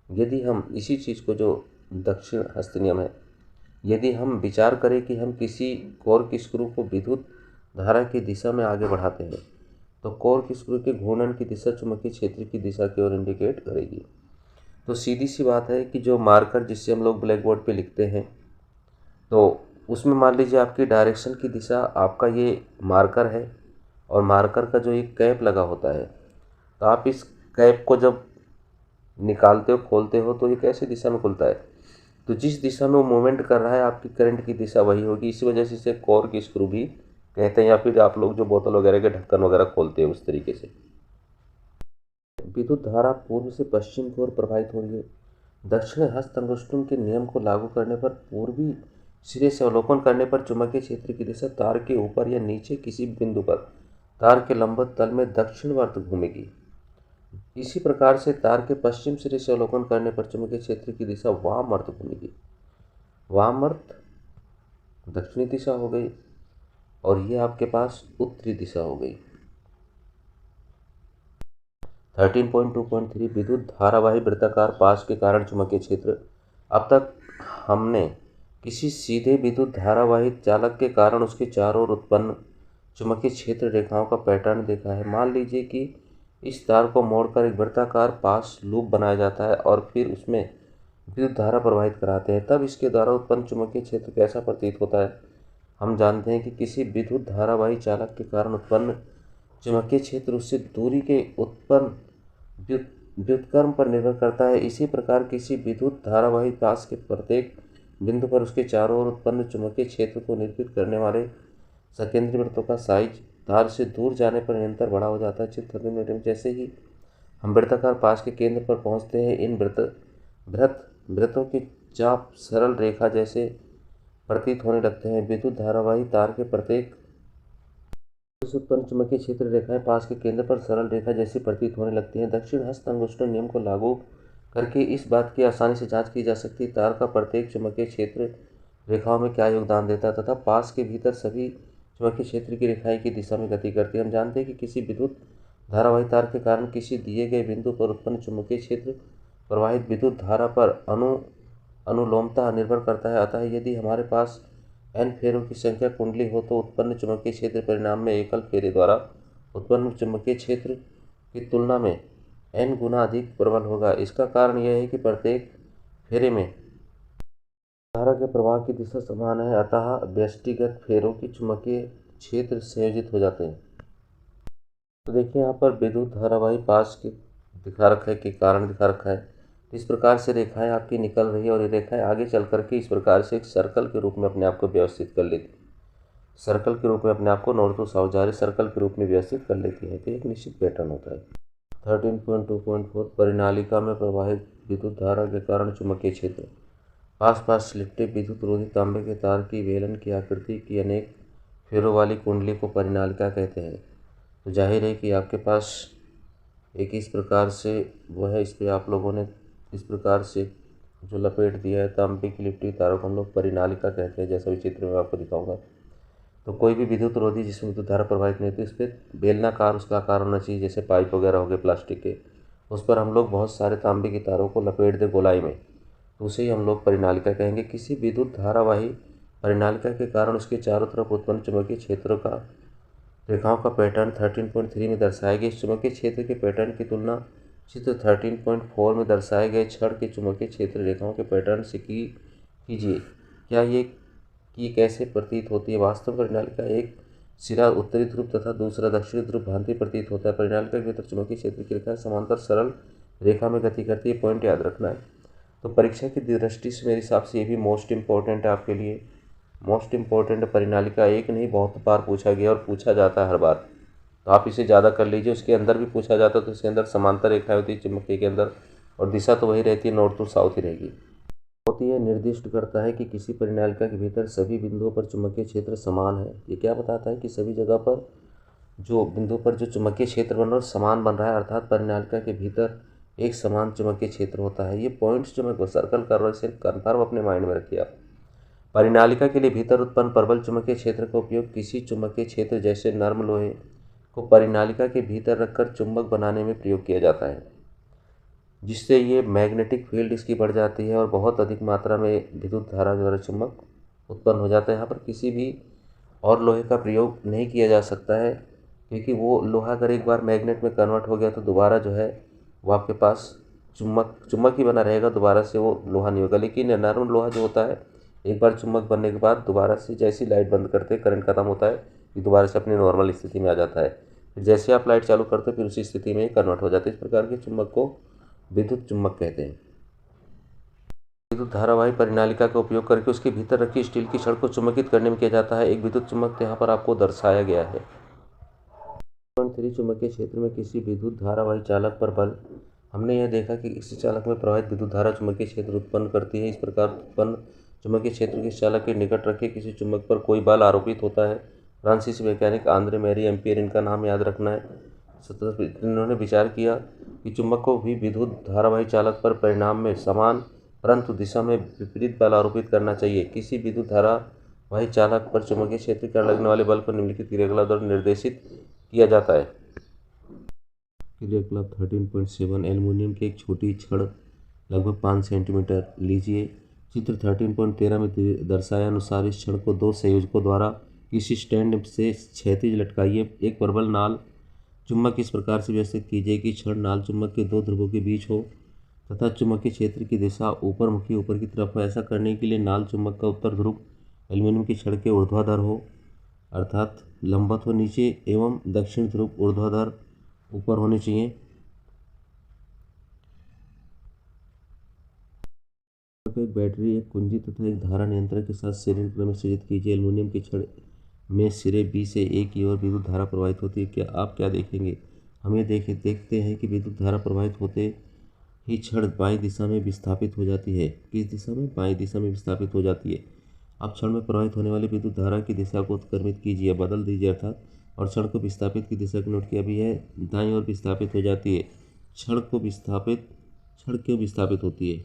यदि हम इसी चीज़ को, जो दक्षिण हस्त नियम है, यदि हम विचार करें कि हम किसी कॉर्कस्क्रू को विद्युत धारा की दिशा में आगे बढ़ाते हैं, तो कॉर्कस्क्रू के घूर्णन की दिशा चुंबकीय क्षेत्र की दिशा की ओर इंडिकेट करेगी। तो सीधी सी बात है कि जो मार्कर जिससे हम लोग ब्लैक बोर्ड पे लिखते हैं, तो उसमें मान लीजिए आपकी डायरेक्शन की दिशा, आपका ये मार्कर है और मार्कर का जो एक कैप लगा होता है, तो आप इस कैप को जब निकालते हो, खोलते हो, तो ये कैसे दिशा में खुलता है? तो जिस दिशा में वो मूवमेंट कर रहा है, आपकी करंट की दिशा वही होगी। इसी वजह से इसे कॉर्कस्क्रू भी कहते हैं, या फिर आप लोग जो बोतल वगैरह के ढक्कन वगैरह खोलते हैं उस तरीके से। विद्युत धारा पूर्व से पश्चिम की ओर प्रवाहित हो रही है। दक्षिण हस्त अंगुष्ठक के नियम को लागू करने पर, पूर्वी सिरे से अवलोकन करने पर चुंबकीय क्षेत्र की दिशा तार के ऊपर या नीचे किसी बिंदु पर तार के लंबवत तल में दक्षिणवर्त घूमेगी। इसी प्रकार से तार के पश्चिम सिरे से अवलोकन करने पर चुंबकीय क्षेत्र की दिशा वामावर्त घूमेगी। वामावर्त दक्षिणी दिशा हो गई और ये आपके पास उत्तरी दिशा हो गई। 13.2.3 विद्युत धारावाही वृत्ताकार पाश के कारण चुंबकीय क्षेत्र। अब तक हमने किसी सीधे विद्युत धारावाही चालक के कारण उसके चारों ओर उत्पन्न चुंबकीय क्षेत्र रेखाओं का पैटर्न देखा है। मान लीजिए कि इस तार को मोड़कर एक वृत्ताकार पाश लूप बनाया जाता है और फिर उसमें विद्युत धारा प्रवाहित कराते हैं, तब इसके द्वारा उत्पन्न चुंबकीय क्षेत्र कैसा प्रतीत होता है। हम जानते हैं कि किसी विद्युत धारावाही चालक के कारण उत्पन्न चुंबकीय क्षेत्र उससे दूरी के उत्पन्न व्युत्क्रम पर निर्भर करता है। इसी प्रकार किसी विद्युत धारावाही पाश के प्रत्येक बिंदु पर उसके चारों ओर उत्पन्न चुंबकीय क्षेत्र को निरूपित करने वाले सकेंद्रीय वृत्तों का साइज तार से दूर जाने पर निरंतर बड़ा हो जाता है। चित्र 13 में जैसे ही हम वृत्ताकार पाश के केंद्र पर पहुंचते हैं, इन वृत्तों की चाप सरल रेखा जैसे प्रतीत होने लगते हैं। विद्युत धारावाही तार के प्रत्येक उत्पन्न चुंबकीय क्षेत्र रेखाएं पास के केंद्र पर सरल रेखा जैसी प्रतीत होने लगती हैं। दक्षिण हस्त अंगुष्ठन नियम को लागू करके इस बात की आसानी से जांच की जा सकती है तार का प्रत्येक चुंबकीय क्षेत्र रेखाओं में क्या योगदान देता है तथा पास के भीतर सभी चुंबकीय क्षेत्र की रेखाएं की दिशा में गति करती है। हम जानते हैं कि किसी विद्युत धारावाही तार के कारण किसी दिए गए बिंदु पर उत्पन्न चुंबकीय क्षेत्र प्रवाहित विद्युत धारा पर अनुलोमतः निर्भर करता है। अतः यदि हमारे पास n फेरों की संख्या कुंडली हो तो उत्पन्न चुंबकीय क्षेत्र परिणाम में एकल फेरे द्वारा उत्पन्न चुंबकीय क्षेत्र की तुलना में n गुना अधिक प्रबल होगा। इसका कारण यह है कि प्रत्येक फेरे में धारा के प्रवाह की दिशा समान है, अतः व्यष्टिगत फेरों की चुंबकीय क्षेत्र संयोजित हो जाते हैं। तो देखिए यहाँ पर विद्युत धारावाही पाश के दिखा रखा है, के कारण दिखा रखा है। इस प्रकार से रेखाएं आपकी निकल रही है और ये रेखाएं आगे चल करके इस प्रकार से एक सर्कल के रूप में अपने आप को व्यवस्थित कर लेती है। सर्कल के रूप में अपने आप को नॉर्थ टू साउथ जा रही सर्कल के रूप में व्यवस्थित कर लेती है। तो एक निश्चित पैटर्न होता है। 13.2.4 परिनालिका में प्रवाहित विद्युत धारा के कारण चुंबकीय क्षेत्र। पास लिपटे विद्युत रोधी तांबे के तार की बेलन की आकृति की अनेक फेरों वाली कुंडली को परिनालिका कहते हैं। तो जाहिर है कि आपके पास एक इस प्रकार से वो है, इस पर आप लोगों ने इस प्रकार से जो लपेट दिया है तांबे की लिपटी तारों को हम लोग परिनालिका कहते हैं, जैसा भी चित्र में आपको दिखाऊंगा। तो कोई भी विद्युत रोधी जिसमें विद्युत धारा प्रवाहित नहीं होती उस पर बेलनाकार उसका आकार होना चाहिए, जैसे पाइप वगैरह हो गए प्लास्टिक के, उस पर हम लोग बहुत सारे तांबे की तारों को लपेट दें गोलाई में, तो उसे ही हम लोग परिनालिका कहेंगे। किसी विद्युत धारावाही परिनालिका के कारण उसके चारों तरफ उत्पन्न चुंबकीय क्षेत्रों का रेखाओं का पैटर्न 13.3 में दर्शाया गया। इस चुंबकीय क्षेत्र के पैटर्न की तुलना चित्र 13.4 में दर्शाए गए छड़ के चुंबकीय क्षेत्र रेखाओं के पैटर्न से कीजिए। क्या ये कि कैसे प्रतीत होती है। वास्तव परिनालिका एक सिरा उत्तरी ध्रुव तथा दूसरा दक्षिणी ध्रुव भांति प्रतीत होता है। परिनालिका के भीतर चुंबकीय क्षेत्र की रेखाएं समांतर सरल रेखा में गति करती है। पॉइंट याद रखना है। तो परीक्षा की दृष्टि से मेरे हिसाब से ये भी मोस्ट इम्पोर्टेंट है आपके लिए। मोस्ट इम्पोर्टेंट परिनालिका एक नहीं बहुत बार पूछा गया और पूछा जाता है हर बार, तो आप इसे ज़्यादा कर लीजिए। उसके अंदर भी पूछा जाता है तो इसके अंदर समांतर रेखाएं होती है चुंबकीय के अंदर, और दिशा तो वही रहती है, नॉर्थ टू साउथ ही रहेगी। होती है निर्दिष्ट करता है कि किसी परिनालिका के भीतर सभी बिंदुओं पर चुंबकीय क्षेत्र समान है। ये क्या बताता है कि सभी जगह पर जो बिंदु पर जो चुंबकीय क्षेत्र बन रहा है समान बन रहा है, अर्थात परिनालिका के भीतर एक समान चुंबकीय क्षेत्र होता है। ये पॉइंट्स जो मैं सर्कल कर रहा हूँ इसे कन्फर्म अपने माइंड में रखिए आप। परिनालिका के लिए भीतर उत्पन्न प्रबल चुंबकीय क्षेत्र का उपयोग किसी चुंबकीय क्षेत्र जैसे नर्म लोहे को परिनालिका के भीतर रखकर चुंबक बनाने में प्रयोग किया जाता है, जिससे ये मैग्नेटिक फील्ड इसकी बढ़ जाती है और बहुत अधिक मात्रा में विद्युत धारा द्वारा चुंबक उत्पन्न हो जाता है। यहाँ पर किसी भी और लोहे का प्रयोग नहीं किया जा सकता है, क्योंकि वो लोहा अगर एक बार मैग्नेट में कन्वर्ट हो गया तो दोबारा जो है वो आपके पास चुंबक ही बना रहेगा, दोबारा से वो लोहा नहीं होगा। लेकिन नरम लोहा जो होता है एक बार चुंबक बनने के बाद दोबारा से जैसी लाइट बंद करते करंट खत्म होता है ये दोबारा से अपनी नॉर्मल स्थिति में आ जाता है। फिर जैसे आप लाइट चालू करते फिर उसी स्थिति में कन्वर्ट हो जाते हैं। इस प्रकार के चुंबक को विद्युत चुंबक कहते हैं। विद्युत धारावाही परिनालिका का उपयोग करके उसके भीतर रखी स्टील की छड़ को चुंबकित करने में किया जाता है। एक विद्युत चुंबक यहाँ पर आपको दर्शाया गया है। 3 चुंबकीय क्षेत्र में किसी विद्युत धारावाही चालक पर बल। हमने यह देखा कि इस चालक में प्रवाहित विद्युत धारा चुंबकीय क्षेत्र उत्पन्न करती है। इस प्रकार उत्पन्न चुंबकीय क्षेत्र के चालक के निकट रखे किसी चुंबक पर कोई बल आरोपित होता है। फ्रांसीसी वैज्ञानिक आंद्रे मैरी एम्पियर, इनका नाम याद रखना है। इन्होंने विचार किया कि चुंबक को भी विद्युत धारावाही चालक पर परिणाम में समान परंतु दिशा में विपरीत बल आरोपित करना चाहिए। किसी विद्युत धारा वही चालक पर चुंबकीय क्षेत्र के कारण लगने वाले बल को निम्नलिखित क्रियाकलाप द्वारा निर्देशित किया जाता है। क्रियाकलाप 13.7 एल्युमिनियम की एक छोटी छड़ लगभग 5 सेंटीमीटर लीजिए। चित्र 13.13 में दर्शाए अनुसार इस छड़ को दो संयोजकों द्वारा किसी स्टैंड से क्षैतिज लटकाइए। एक प्रबल नाल चुंबक इस प्रकार से व्यवस्थित कीजिए कि छड़ नाल चुंबक के दो ध्रुवों के बीच हो तथा चुंबकीय क्षेत्र की दिशा ऊपर की तरफ हो। ऐसा करने के लिए नाल चुंबक का उत्तर ध्रुव एल्युमिनियम की छड़ के ऊर्ध्वाधर हो अर्थात लंबवत हो नीचे एवं दक्षिण ध्रुव ऊर्ध्वाधर ऊपर होने चाहिए। एक बैटरी, एक कुंजी तथा एक धारा नियंत्रक के साथ सीरियल क्रम में संयोजित कीजिए। एल्युमिनियम की छड़ में सिरे बी से ए की ओर विद्युत धारा प्रवाहित होती है। क्या आप क्या देखेंगे? हम ये देखते हैं कि विद्युत धारा प्रवाहित होते ही छड़ बाईं दिशा में विस्थापित हो जाती है। किस दिशा में? बाईं दिशा में विस्थापित हो जाती है। अब छड़ में प्रवाहित होने वाली विद्युत धारा की दिशा को उत्क्रमित कीजिए, बदल दीजिए अर्थात, और छड़ को विस्थापित की दिशा को नोट किया भी है, दाईं ओर विस्थापित हो जाती है। छड़ क्यों विस्थापित होती है?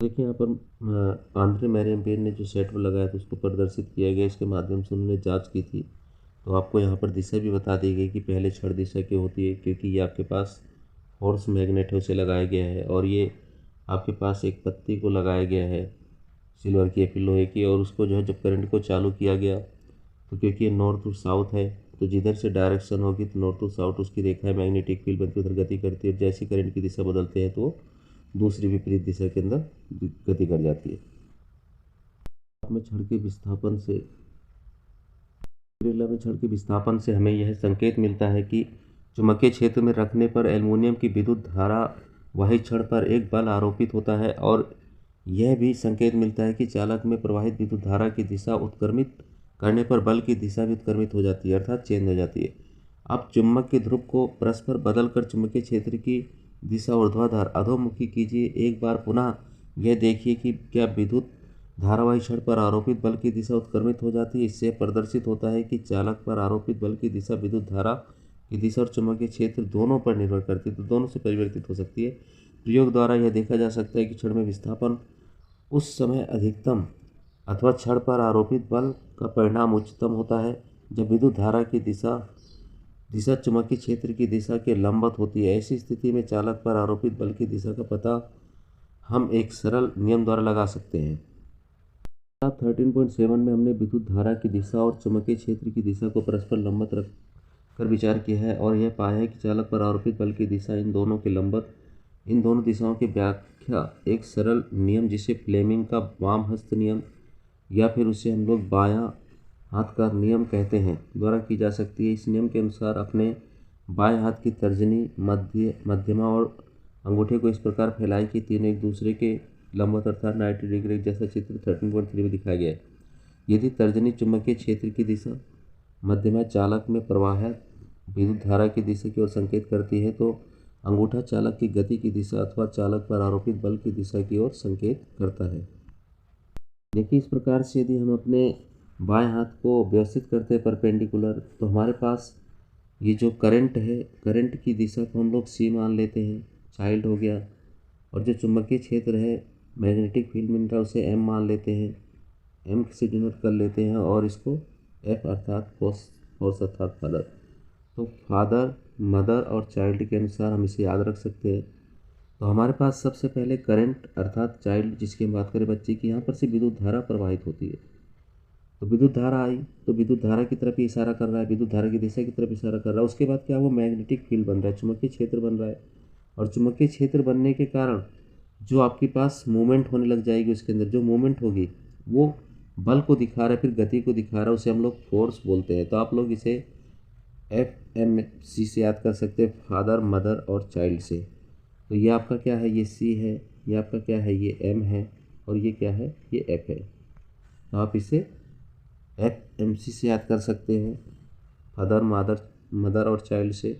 देखिए यहाँ पर आंद्रे मैरियम्पेर ने जो सेट पर लगाया था उसको प्रदर्शित किया गया, इसके माध्यम से उन्होंने जांच की थी। तो आपको यहाँ पर दिशा भी बता दी गई कि पहले छड़ दिशा क्यों होती है, क्योंकि ये आपके पास फोर्स मैग्नेट है उसे लगाया गया है, और ये आपके पास एक पत्ती को लगाया गया है सिल्वर की या फिर लोहे की, और उसको जो है जब करंट को चालू किया गया तो क्योंकि ये नॉर्थ टू साउथ है तो जिधर से डायरेक्शन होगी तो नॉर्थ टू साउथ उसकी रेखा मैग्नेटिक फील्ड बनती है, उधर गति करती है, और जैसे करंट की दिशा बदलते हैं तो दूसरी विपरीत दिशा के अंदर गति कर जाती है। में छड़ के विस्थापन से हमें यह संकेत मिलता है कि चुंबकीय क्षेत्र में रखने पर एल्युमिनियम की विद्युत धारा वही छड़ पर एक बल आरोपित होता है, और यह भी संकेत मिलता है कि चालक में प्रवाहित विद्युत धारा की दिशा उत्क्रमित करने पर बल की दिशा भी उत्क्रमित हो जाती है अर्थात चेंज हो जाती है। अब चुंबक के ध्रुव को परस्पर बदलकर चुंबकीय क्षेत्र की दिशा ऊर्ध्वाधर अधोमुखी कीजिए। एक बार पुनः यह देखिए कि क्या विद्युत धारावाही छड़ पर आरोपित बल की दिशा उत्क्रमित हो जाती है। इससे प्रदर्शित होता है कि चालक पर आरोपित बल की दिशा विद्युत धारा की दिशा और चुंबकीय क्षेत्र दोनों पर निर्भर करती है, तो दोनों से परिवर्तित हो सकती है। प्रयोग द्वारा यह देखा जा सकता है कि छड़ में विस्थापन उस समय अधिकतम अथवा छड़ पर आरोपित बल का परिणाम उच्चतम होता है जब विद्युत धारा की दिशा चुंबकीय क्षेत्र की दिशा के लंबवत होती है। ऐसी स्थिति में चालक पर आरोपित बल की दिशा का पता हम एक सरल नियम द्वारा लगा सकते हैं। 13.7 में हमने विद्युत धारा की दिशा और चुंबकीय क्षेत्र की दिशा को परस्पर लंबवत रख कर विचार किया है, और यह पाया है कि चालक पर आरोपित बल की दिशा इन दोनों के लंबवत। इन दोनों दिशाओं की व्याख्या एक सरल नियम जिसे फ्लेमिंग का वाम हस्त नियम या फिर उसे हम लोग बायां हाथ का नियम कहते हैं द्वारा की जा सकती है। इस नियम के अनुसार अपने बाएं हाथ की तर्जनी, मध्यमा और अंगूठे को इस प्रकार फैलाएं कि तीनों एक दूसरे के लंबवत अर्थात 90 डिग्री, जैसा चित्र 13.3 में दिखाया गया है। यदि तर्जनी चुंबकीय क्षेत्र की दिशा, मध्यमा चालक में प्रवाहित विद्युत धारा की दिशा की ओर संकेत करती है, तो अंगूठा चालक की गति की दिशा अथवा चालक पर आरोपित बल की दिशा की ओर संकेत करता है। देखिए इस प्रकार से यदि हम अपने बाएं हाथ को व्यवस्थित करते हैं परपेंडिकुलर, तो हमारे पास ये जो करंट है, करंट की दिशा को हम लोग सी मान लेते हैं, चाइल्ड हो गया, और जो चुंबकीय क्षेत्र है मैग्नेटिक फील्ड मिल रहा है उसे एम मान लेते हैं, एम से डिनोट कर लेते हैं, और इसको एफ अर्थात फोर्स अर्थात फादर। तो फादर, मदर और चाइल्ड के अनुसार हम इसे याद रख सकते हैं। तो हमारे पास सबसे पहले करंट अर्थात चाइल्ड जिसकी हम बात करें बच्चे की, यहाँ पर से विद्युत धारा प्रवाहित होती है। तो विद्युत धारा आई तो विद्युत धारा की तरफ ही इशारा कर रहा है, विद्युत धारा की दिशा की तरफ इशारा कर रहा है। उसके बाद क्या, वो मैग्नेटिक फील्ड बन रहा है, चुंबकीय क्षेत्र बन रहा है, और चुंबकीय क्षेत्र बनने के कारण जो आपके पास मूवमेंट होने लग जाएगी, उसके अंदर जो मूवमेंट होगी वो बल को दिखा रहा है, फिर गति को दिखा रहा है, उसे हम लोग फोर्स बोलते हैं। तो आप लोग इसे FMC से याद कर सकते हैं, फादर, मदर और चाइल्ड से। तो ये आपका क्या है, ये C है, ये आपका क्या है, ये M है, और ये क्या है, ये F है। तो आप इसे FMC से याद कर सकते हैं, फादर, मदर और चाइल्ड से।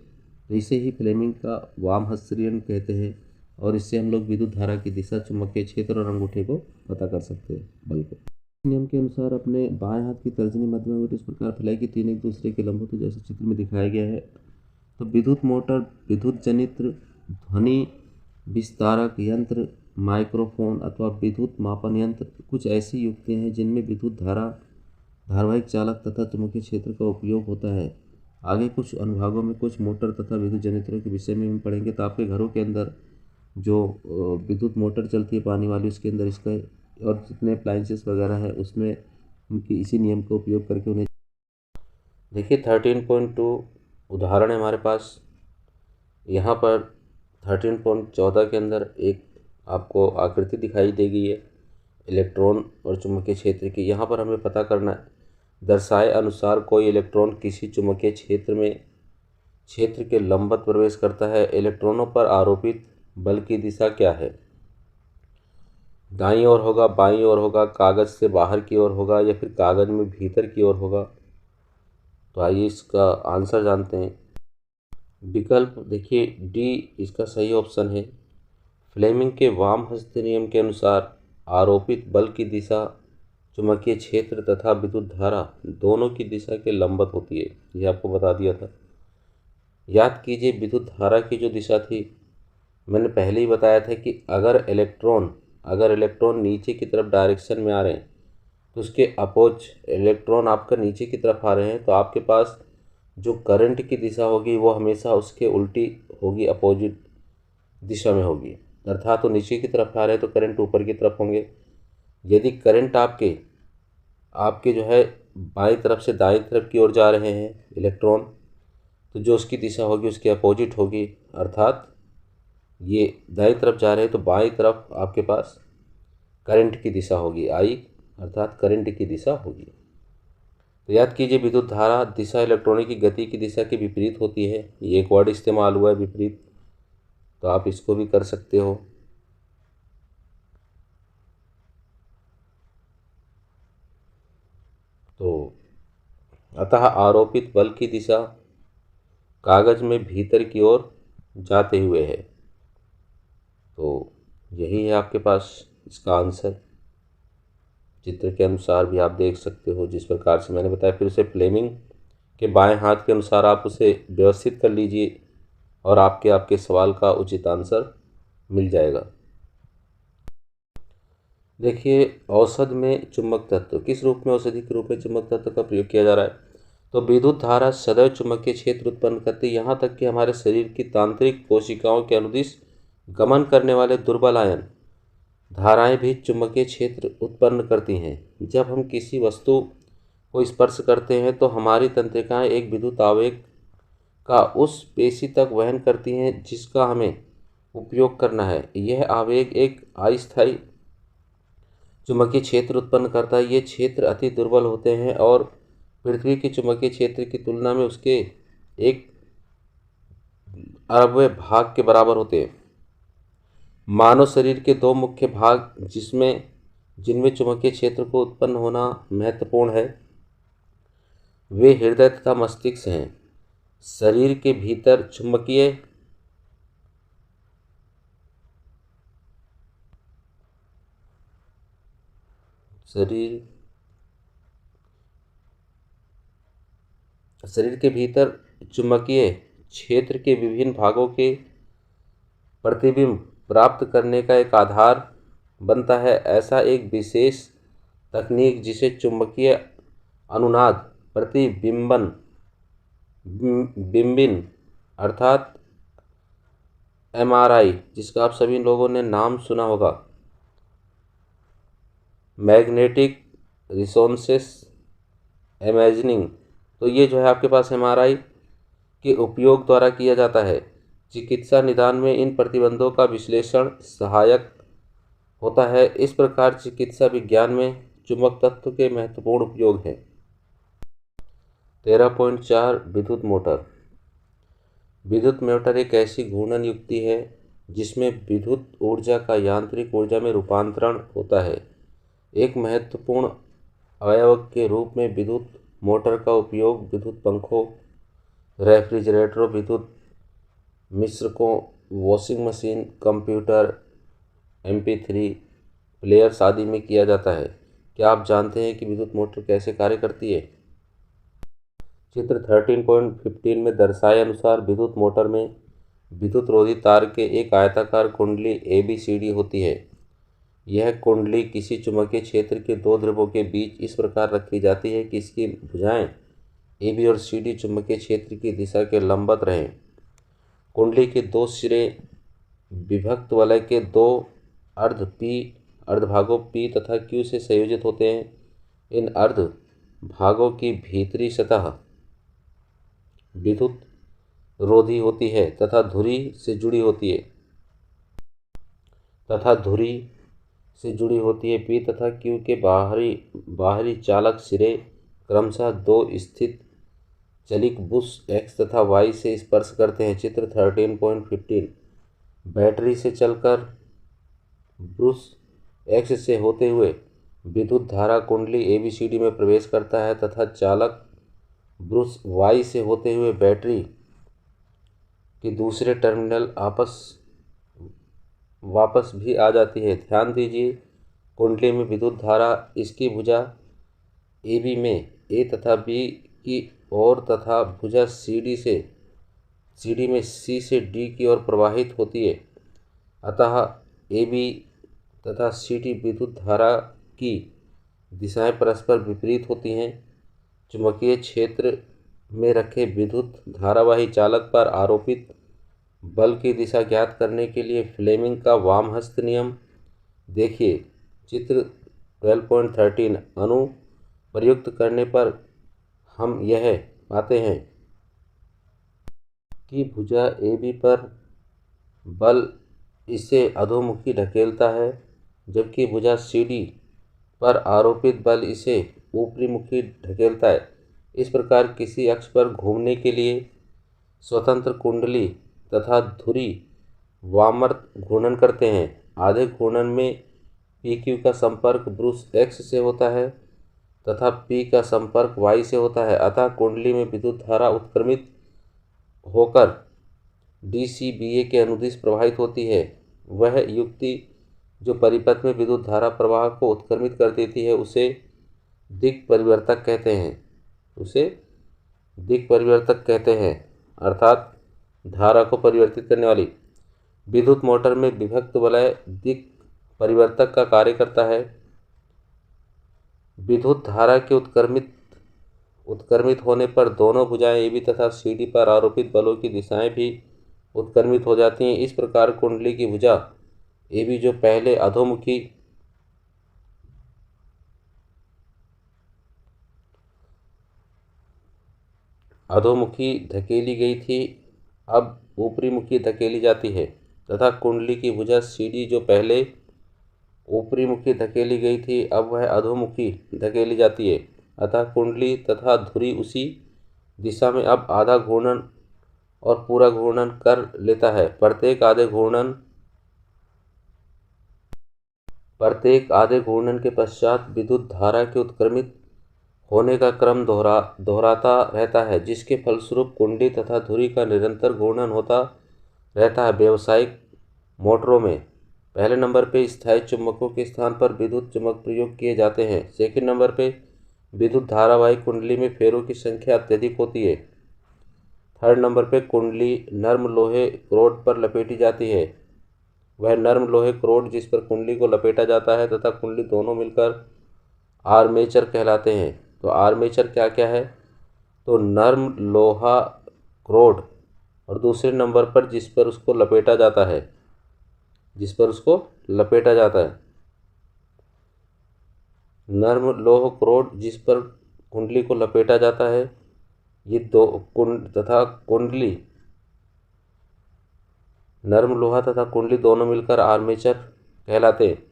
तो इसे ही फ्लेमिंग का वाम हस्त नियम कहते हैं, और इससे हम लोग विद्युत धारा की दिशा, चुंबकीय क्षेत्र और अंगूठे को पता कर सकते हैं, बल को। नियम के अनुसार अपने बाएं हाथ की तर्जनी मध्य अंगूठी इस प्रकार फैलाई कि तीन एक दूसरे के लंबवत हो, जैसे चित्र में दिखाया गया है। तो विद्युत मोटर, विद्युत जनित ध्वनि विस्तारक यंत्र, माइक्रोफोन अथवा विद्युत मापन यंत्र कुछ ऐसी युक्तियाँ हैं जिनमें विद्युत धारा धारावाहिक चालक तथा चुंबकीय क्षेत्र का उपयोग होता है। आगे कुछ अनुभागों में कुछ मोटर तथा विद्युत जनरेटरों के विषय में हम पढ़ेंगे। तो आपके घरों के अंदर जो विद्युत मोटर चलती है पानी वाली, उसके अंदर इसका और जितने अप्लायंसेस वगैरह है उसमें उनकी इसी नियम का उपयोग करके उन्हें देखिए 13.2 उदाहरण है हमारे पास। यहाँ पर 13.14 के अंदर एक आपको आकृति दिखाई देगी है इलेक्ट्रॉन और चुंबकीय क्षेत्र की। यहाँ पर हमें पता करना है, दर्शाए अनुसार कोई इलेक्ट्रॉन किसी चुंबकीय क्षेत्र के लंबवत प्रवेश करता है। इलेक्ट्रॉनों पर आरोपित बल की दिशा क्या है? दाईं ओर होगा, बाईं ओर होगा, कागज से बाहर की ओर होगा या फिर कागज में भीतर की ओर होगा? तो आइए इसका आंसर जानते हैं। विकल्प देखिए डी इसका सही ऑप्शन है। फ्लेमिंग के वाम हस्त नियम के अनुसार आरोपित बल की दिशा चुंबकीय क्षेत्र तथा विद्युत धारा दोनों की दिशा के लंबवत होती है, ये आपको बता दिया था। याद कीजिए विद्युत धारा की जो दिशा थी, मैंने पहले ही बताया था कि अगर इलेक्ट्रॉन नीचे की तरफ डायरेक्शन में आ रहे हैं तो उसके अपोज इलेक्ट्रॉन आपका नीचे की तरफ आ रहे हैं तो आपके पास जो करंट की दिशा होगी वो हमेशा उसके उल्टी होगी, अपोजिट दिशा में होगी। अर्थात तो नीचे की तरफ आ रहे हैं तो करंट ऊपर की तरफ होंगे। यदि करंट आपके जो है बाईं तरफ से दाईं तरफ की ओर जा रहे हैं इलेक्ट्रॉन, तो जो उसकी दिशा होगी उसके अपोजिट होगी। अर्थात ये दाईं तरफ जा रहे हैं तो बाईं तरफ आपके पास करंट की दिशा होगी, अर्थात करंट की दिशा होगी। तो याद कीजिए विद्युत धारा दिशा इलेक्ट्रॉनों की गति की दिशा के विपरीत होती है। ये एक वर्ड इस्तेमाल हुआ है विपरीत, तो आप इसको भी कर सकते हो। तो अतः आरोपित बल की दिशा कागज में भीतर की ओर जाते हुए है। तो यही है आपके पास इसका आंसर। चित्र के अनुसार भी आप देख सकते हो जिस प्रकार से मैंने बताया। फिर उसे फ्लेमिंग के बाएं हाथ के अनुसार आप उसे व्यवस्थित कर लीजिए और आपके सवाल का उचित आंसर मिल जाएगा। देखिए औषध में चुंबक तत्व किस रूप में औषधि के रूप में चुंबक तत्व का प्रयोग किया जा रहा है? तो विद्युत धारा सदैव चुंबकीय क्षेत्र उत्पन्न करती है, यहाँ तक कि हमारे शरीर की तांत्रिक कोशिकाओं के अनुदिश गमन करने वाले दुर्बल आयन धाराएं भी चुंबकीय क्षेत्र उत्पन्न करती हैं। जब हम किसी वस्तु को स्पर्श करते हैं तो हमारी तंत्रिकाएं एक विद्युत आवेग का उस पेशी तक वहन करती हैं जिसका हमें उपयोग करना है। यह आवेग एक अस्थायी चुंबकीय क्षेत्र उत्पन्न करता है। ये क्षेत्र अति दुर्बल होते हैं और पृथ्वी के चुंबकीय क्षेत्र की तुलना में उसके 1/1000 भाग के बराबर होते हैं। मानव शरीर के दो मुख्य भाग जिनमें चुंबकीय क्षेत्र को उत्पन्न होना महत्वपूर्ण है, वे हृदय तथा मस्तिष्क हैं। शरीर के भीतर चुंबकीय क्षेत्र के विभिन्न भागों के प्रतिबिंब प्राप्त करने का एक आधार बनता है। ऐसा एक विशेष तकनीक जिसे चुंबकीय अनुनाद बिंबिन अर्थात MRI, जिसका आप सभी लोगों ने नाम सुना होगा, मैग्नेटिक रिसोनेंस इमेजिंग, तो ये जो है आपके पास MRI के उपयोग द्वारा किया जाता है। चिकित्सा निदान में इन प्रतिबंधों का विश्लेषण सहायक होता है। इस प्रकार चिकित्सा विज्ञान में चुंबक तत्व के महत्वपूर्ण उपयोग हैं। 13.4 विद्युत मोटर। विद्युत मोटर एक ऐसी घूर्णन युक्ति है जिसमें विद्युत ऊर्जा का यांत्रिक ऊर्जा में रूपांतरण होता है। एक महत्वपूर्ण अवयव के रूप में विद्युत मोटर का उपयोग विद्युत पंखों, रेफ्रिजरेटरों, विद्युत मिश्रकों, washing machine, computer, MP3 players आदि में किया जाता है। क्या आप जानते हैं कि विद्युत मोटर कैसे कार्य करती है? चित्र 13.15 में दर्शाए अनुसार विद्युत मोटर में विद्युत रोधी तार के एक आयताकार कुंडली ABCD होती है। यह कुंडली किसी चुंबकीय क्षेत्र के दो ध्रुवों के बीच इस प्रकार रखी जाती है कि इसकी भुजाएं AB और CD चुंबकीय क्षेत्र की दिशा के लंबवत रहें। कुंडली के दो सिरे विभक्त वलय के दो अर्धभागों P तथा Q से संयोजित होते हैं। इन अर्ध भागों की भीतरी सतह विद्युत रोधी होती है तथा धुरी से जुड़ी होती है P तथा Q के बाहरी चालक सिरे क्रमशः दो स्थित चलिक बुश X तथा Y से स्पर्श करते हैं। चित्र 13.15 बैटरी से चलकर ब्रुश X से होते हुए विद्युत धारा कुंडली ABCD में प्रवेश करता है तथा चालक ब्रुश Y से होते हुए बैटरी के दूसरे टर्मिनल वापस भी आ जाती है। ध्यान दीजिए, कुंडली में विद्युत धारा इसकी भुजा AB में A तथा B की ओर तथा भुजा CD में C से D की ओर प्रवाहित होती है। अतः AB तथा CD विद्युत धारा की दिशाएं परस्पर विपरीत होती हैं। चुंबकीय क्षेत्र में रखे विद्युत धारावाही चालक पर आरोपित बल की दिशा ज्ञात करने के लिए फ्लेमिंग का वामहस्त नियम देखिए। चित्र 12.13 अनु प्रयुक्त करने पर हम यह पाते हैं कि भुजा AB पर बल इसे अधोमुखी ढकेलता है, जबकि भुजा CD पर आरोपित बल इसे ऊपरीमुखी ढकेलता है। इस प्रकार किसी अक्ष पर घूमने के लिए स्वतंत्र कुंडली तथा धुरी वामावर्त घूर्णन करते हैं। आधे घूर्णन में PQ का संपर्क ब्रुश X से होता है तथा P का संपर्क Y से होता है। अतः कुंडली में विद्युत धारा उत्क्रमित होकर DCBA के अनुदिश प्रवाहित होती है। वह युक्ति जो परिपथ में विद्युत धारा प्रवाह को उत्क्रमित कर देती है उसे दिक् परिवर्तक कहते हैं, अर्थात धारा को परिवर्तित करने वाली। विद्युत मोटर में विभक्त वलय दिक् परिवर्तक का कार्य करता है। विद्युत धारा के उत्क्रमित होने पर दोनों भुजाएं AB तथा CD पर आरोपित बलों की दिशाएं भी उत्क्रमित हो जाती हैं। इस प्रकार कुंडली की भुजा AB जो पहले अधोमुखी धकेली गई थी, अब ऊपरीमुखी धकेली जाती है तथा कुंडली की भुजा CD जो पहले ऊपरीमुखी धकेली गई थी, अब वह अधोमुखी धकेली जाती है। अतः कुंडली तथा धुरी उसी दिशा में अब आधा घूर्णन और पूरा घूर्णन कर लेता है। प्रत्येक आधे घूर्णन के पश्चात विद्युत धारा के उत्क्रमित होने का क्रम दोहराता रहता है, जिसके फलस्वरूप कुंडली तथा धुरी का निरंतर घूर्णन होता रहता है। व्यावसायिक मोटरों में पहले नंबर पर स्थायी चुंबकों के स्थान पर विद्युत चुंबक प्रयोग किए जाते हैं। सेकंड नंबर पर विद्युत धारावाही कुंडली में फेरों की संख्या अत्यधिक होती है। थर्ड नंबर पर कुंडली नर्म लोहे क्रोड पर लपेटी जाती है। वह नर्म लोहे क्रोड जिस पर कुंडली को लपेटा जाता है तथा कुंडली दोनों मिलकर आर्मेचर कहलाते हैं। तो आर्मेचर क्या क्या है? तो नर्म लोहा क्रोड और दूसरे नंबर पर जिस पर उसको लपेटा जाता है, नर्म लोह क्रोड जिस पर कुंडली को लपेटा जाता है, ये दो कुंडली नर्म लोहा तथा कुंडली दोनों मिलकर आर्मेचर कहलाते हैं।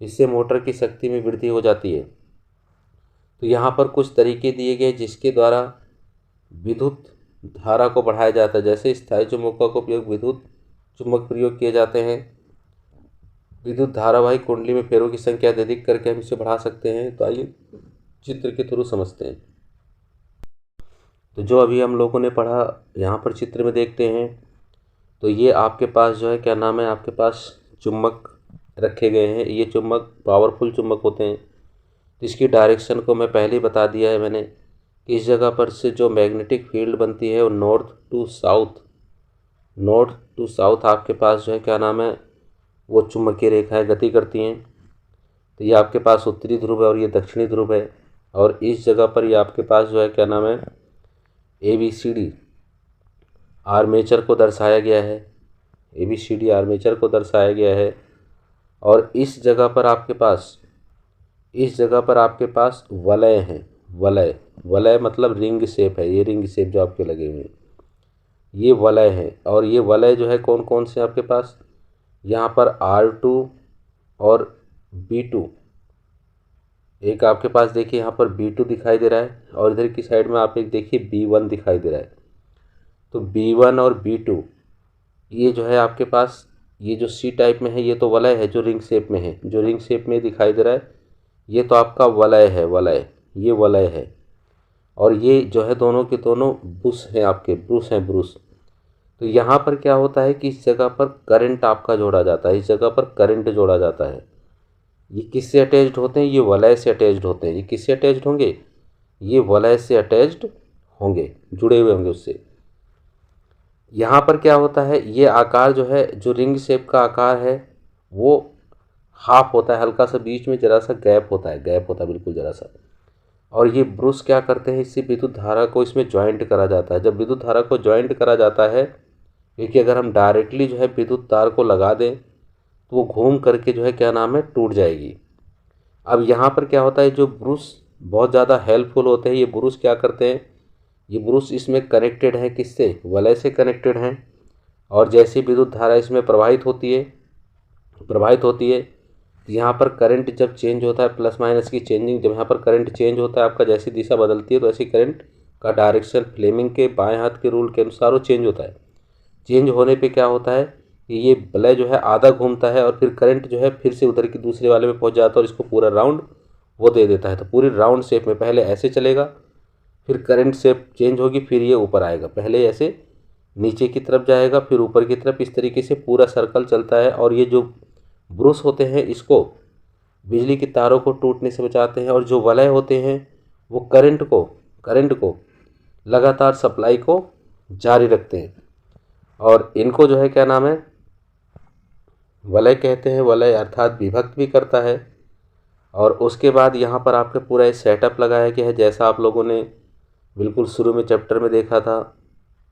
इससे मोटर की शक्ति में वृद्धि हो जाती है। तो यहाँ पर कुछ तरीके दिए गए जिसके द्वारा विद्युत धारा को बढ़ाया जाता है। जैसे स्थायी चुंबकों का उपयोग विद्युत चुंबक प्रयोग किए जाते हैं। विद्युत धारावाही कुंडली में फेरों की संख्या अधिक करके हम इसे बढ़ा सकते हैं। तो आइए चित्र के थ्रू समझते हैं। तो जो अभी हम लोगों ने पढ़ा यहाँ पर चित्र में देखते हैं, तो ये आपके पास जो है क्या नाम है, आपके पास चुंबक रखे गए हैं। ये चुंबक पावरफुल चुंबक होते हैं। इसकी डायरेक्शन को मैं पहले ही बता दिया है मैंने कि इस जगह पर से जो मैग्नेटिक फील्ड बनती है वो नॉर्थ टू साउथ आपके पास जो है क्या नाम है, वो चुंबकीय रेखाएं गति करती हैं। तो ये आपके पास उत्तरी ध्रुव है और ये दक्षिणी ध्रुव है। और इस जगह पर ये आपके पास जो है क्या नाम है, ABCD आर्मेचर को दर्शाया गया है, ABCD आर्मेचर को दर्शाया गया है। और इस जगह पर आपके पास वलय हैं, वलय मतलब रिंग शेप है, ये रिंग शेप जो आपके लगे हुए हैं ये वलय हैं। और ये वलय जो है कौन कौन से आपके पास, यहाँ पर R2 और B2, एक आपके पास देखिए यहाँ पर B2 दिखाई दे रहा है और इधर की साइड में आप एक देखिए B1 दिखाई दे रहा है। तो B1 और B2 ये जो है आपके पास, ये जो C टाइप में है ये तो वलय है जो रिंग शेप में है, जो रिंग शेप में दिखाई दे रहा है ये तो आपका वलय है, ये वलय है। और ये जो है दोनों के दोनों ब्रुश हैं, आपके ब्रुश। तो यहाँ पर क्या होता है कि इस जगह पर करंट आपका जोड़ा जाता है, इस जगह पर करंट जोड़ा जाता है। ये किससे अटैच्ड होते हैं, ये वलय से अटैच्ड होते हैं। ये किससे अटैच्ड होंगे, ये वलय से अटैच्ड होंगे, जुड़े हुए होंगे उससे। यहाँ पर क्या होता है, ये आकार जो है, जो रिंग शेप का आकार है वो हाफ होता है, हल्का सा बीच में जरा सा गैप होता है बिल्कुल जरा सा। और ये ब्रुश क्या करते हैं, इससे विद्युत धारा को इसमें ज्वाइंट करा जाता है। जब विद्युत धारा को ज्वाइंट करा जाता है, क्योंकि अगर हम डायरेक्टली जो है विद्युत तार को लगा दें तो वो घूम करके जो है क्या नाम है, टूट जाएगी। अब यहाँ पर क्या होता है, जो ब्रुश बहुत ज़्यादा हेल्पफुल होते हैं, ये ब्रुश क्या करते हैं, ये ब्रुश इसमें कनेक्टेड है किससे, वलय से कनेक्टेड हैं। और जैसी विद्युत धारा इसमें प्रवाहित होती है यहाँ पर करंट जब चेंज होता है, प्लस माइनस की चेंजिंग, जब यहाँ पर करंट चेंज होता है आपका, जैसी दिशा बदलती है तो ऐसी करंट का डायरेक्शन फ्लेमिंग के बाएं हाथ के रूल के अनुसार वो चेंज होता है। चेंज होने पे क्या होता है कि ये वलय जो है आधा घूमता है और फिर करंट जो है फिर से उधर की दूसरे वाले में पहुंच जाता है और इसको पूरा राउंड वो दे देता है। तो पूरी राउंड शेप में पहले ऐसे चलेगा, फिर करंट शेप चेंज होगी, फिर ये ऊपर आएगा, पहले ऐसे नीचे की तरफ जाएगा फिर ऊपर की तरफ, इस तरीके से पूरा सर्कल चलता है। और ये जो ब्रुश होते हैं इसको बिजली की तारों को टूटने से बचाते हैं। और जो वलय होते हैं वो करंट को लगातार सप्लाई को जारी रखते हैं। और इनको जो है क्या नाम है, वलय कहते हैं। वलय अर्थात विभक्त भी करता है। और उसके बाद यहाँ पर आपके पूरा एक सेटअप लगाया गया है, जैसा आप लोगों ने बिल्कुल शुरू में चैप्टर में देखा था,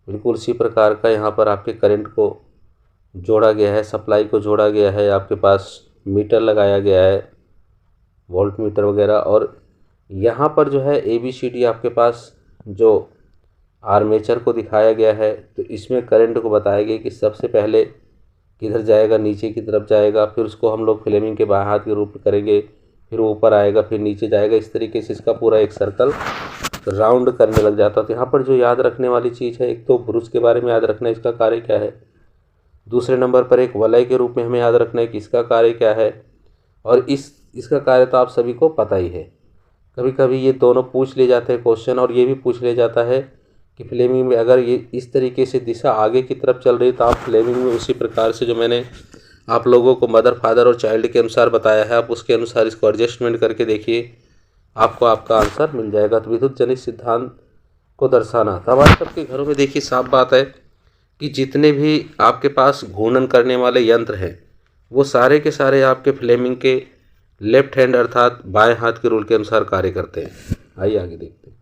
बिल्कुल उसी प्रकार का यहाँ पर आपके करंट को जोड़ा गया है, सप्लाई को जोड़ा गया है। आपके पास मीटर लगाया गया है, वोल्ट मीटर वगैरह। और यहाँ पर जो है ABCD आपके पास जो आर्मेचर को दिखाया गया है, तो इसमें करंट को बताया गया कि सबसे पहले किधर जाएगा, नीचे की तरफ जाएगा, फिर उसको हम लोग फ्लेमिंग के बाएं हाथ के रूप में करेंगे, फिर ऊपर आएगा, फिर नीचे जाएगा। इस तरीके से इसका पूरा एक सर्कल राउंड करने लग जाता है। तो यहाँ पर जो याद रखने वाली चीज़ है, एक तो ब्रुश के बारे में याद रखना है इसका कार्य क्या है, दूसरे नंबर पर एक वलय के रूप में हमें याद रखना है कि इसका कार्य क्या है। और इसका कार्य तो आप सभी को पता ही है। कभी कभी ये दोनों पूछ ले जाते हैं क्वेश्चन, और ये भी पूछ ले जाता है कि फ्लेमिंग में अगर ये इस तरीके से दिशा आगे की तरफ चल रही तो आप फ्लेमिंग में उसी प्रकार से जो मैंने आप लोगों को मदर फादर और चाइल्ड के अनुसार बताया है, आप उसके अनुसार इसको एडजस्टमेंट करके देखिए, आपको आपका आंसर मिल जाएगा। तो विद्युत जनित सिद्धांत को दर्शाना, तो हमारे सबके घरों में देखिए साफ बात है कि जितने भी आपके पास घूर्णन करने वाले यंत्र हैं वो सारे के सारे आपके फ्लेमिंग के लेफ्ट हैंड अर्थात बाएं हाथ के रूल के अनुसार कार्य करते हैं। आइए आगे देखते हैं।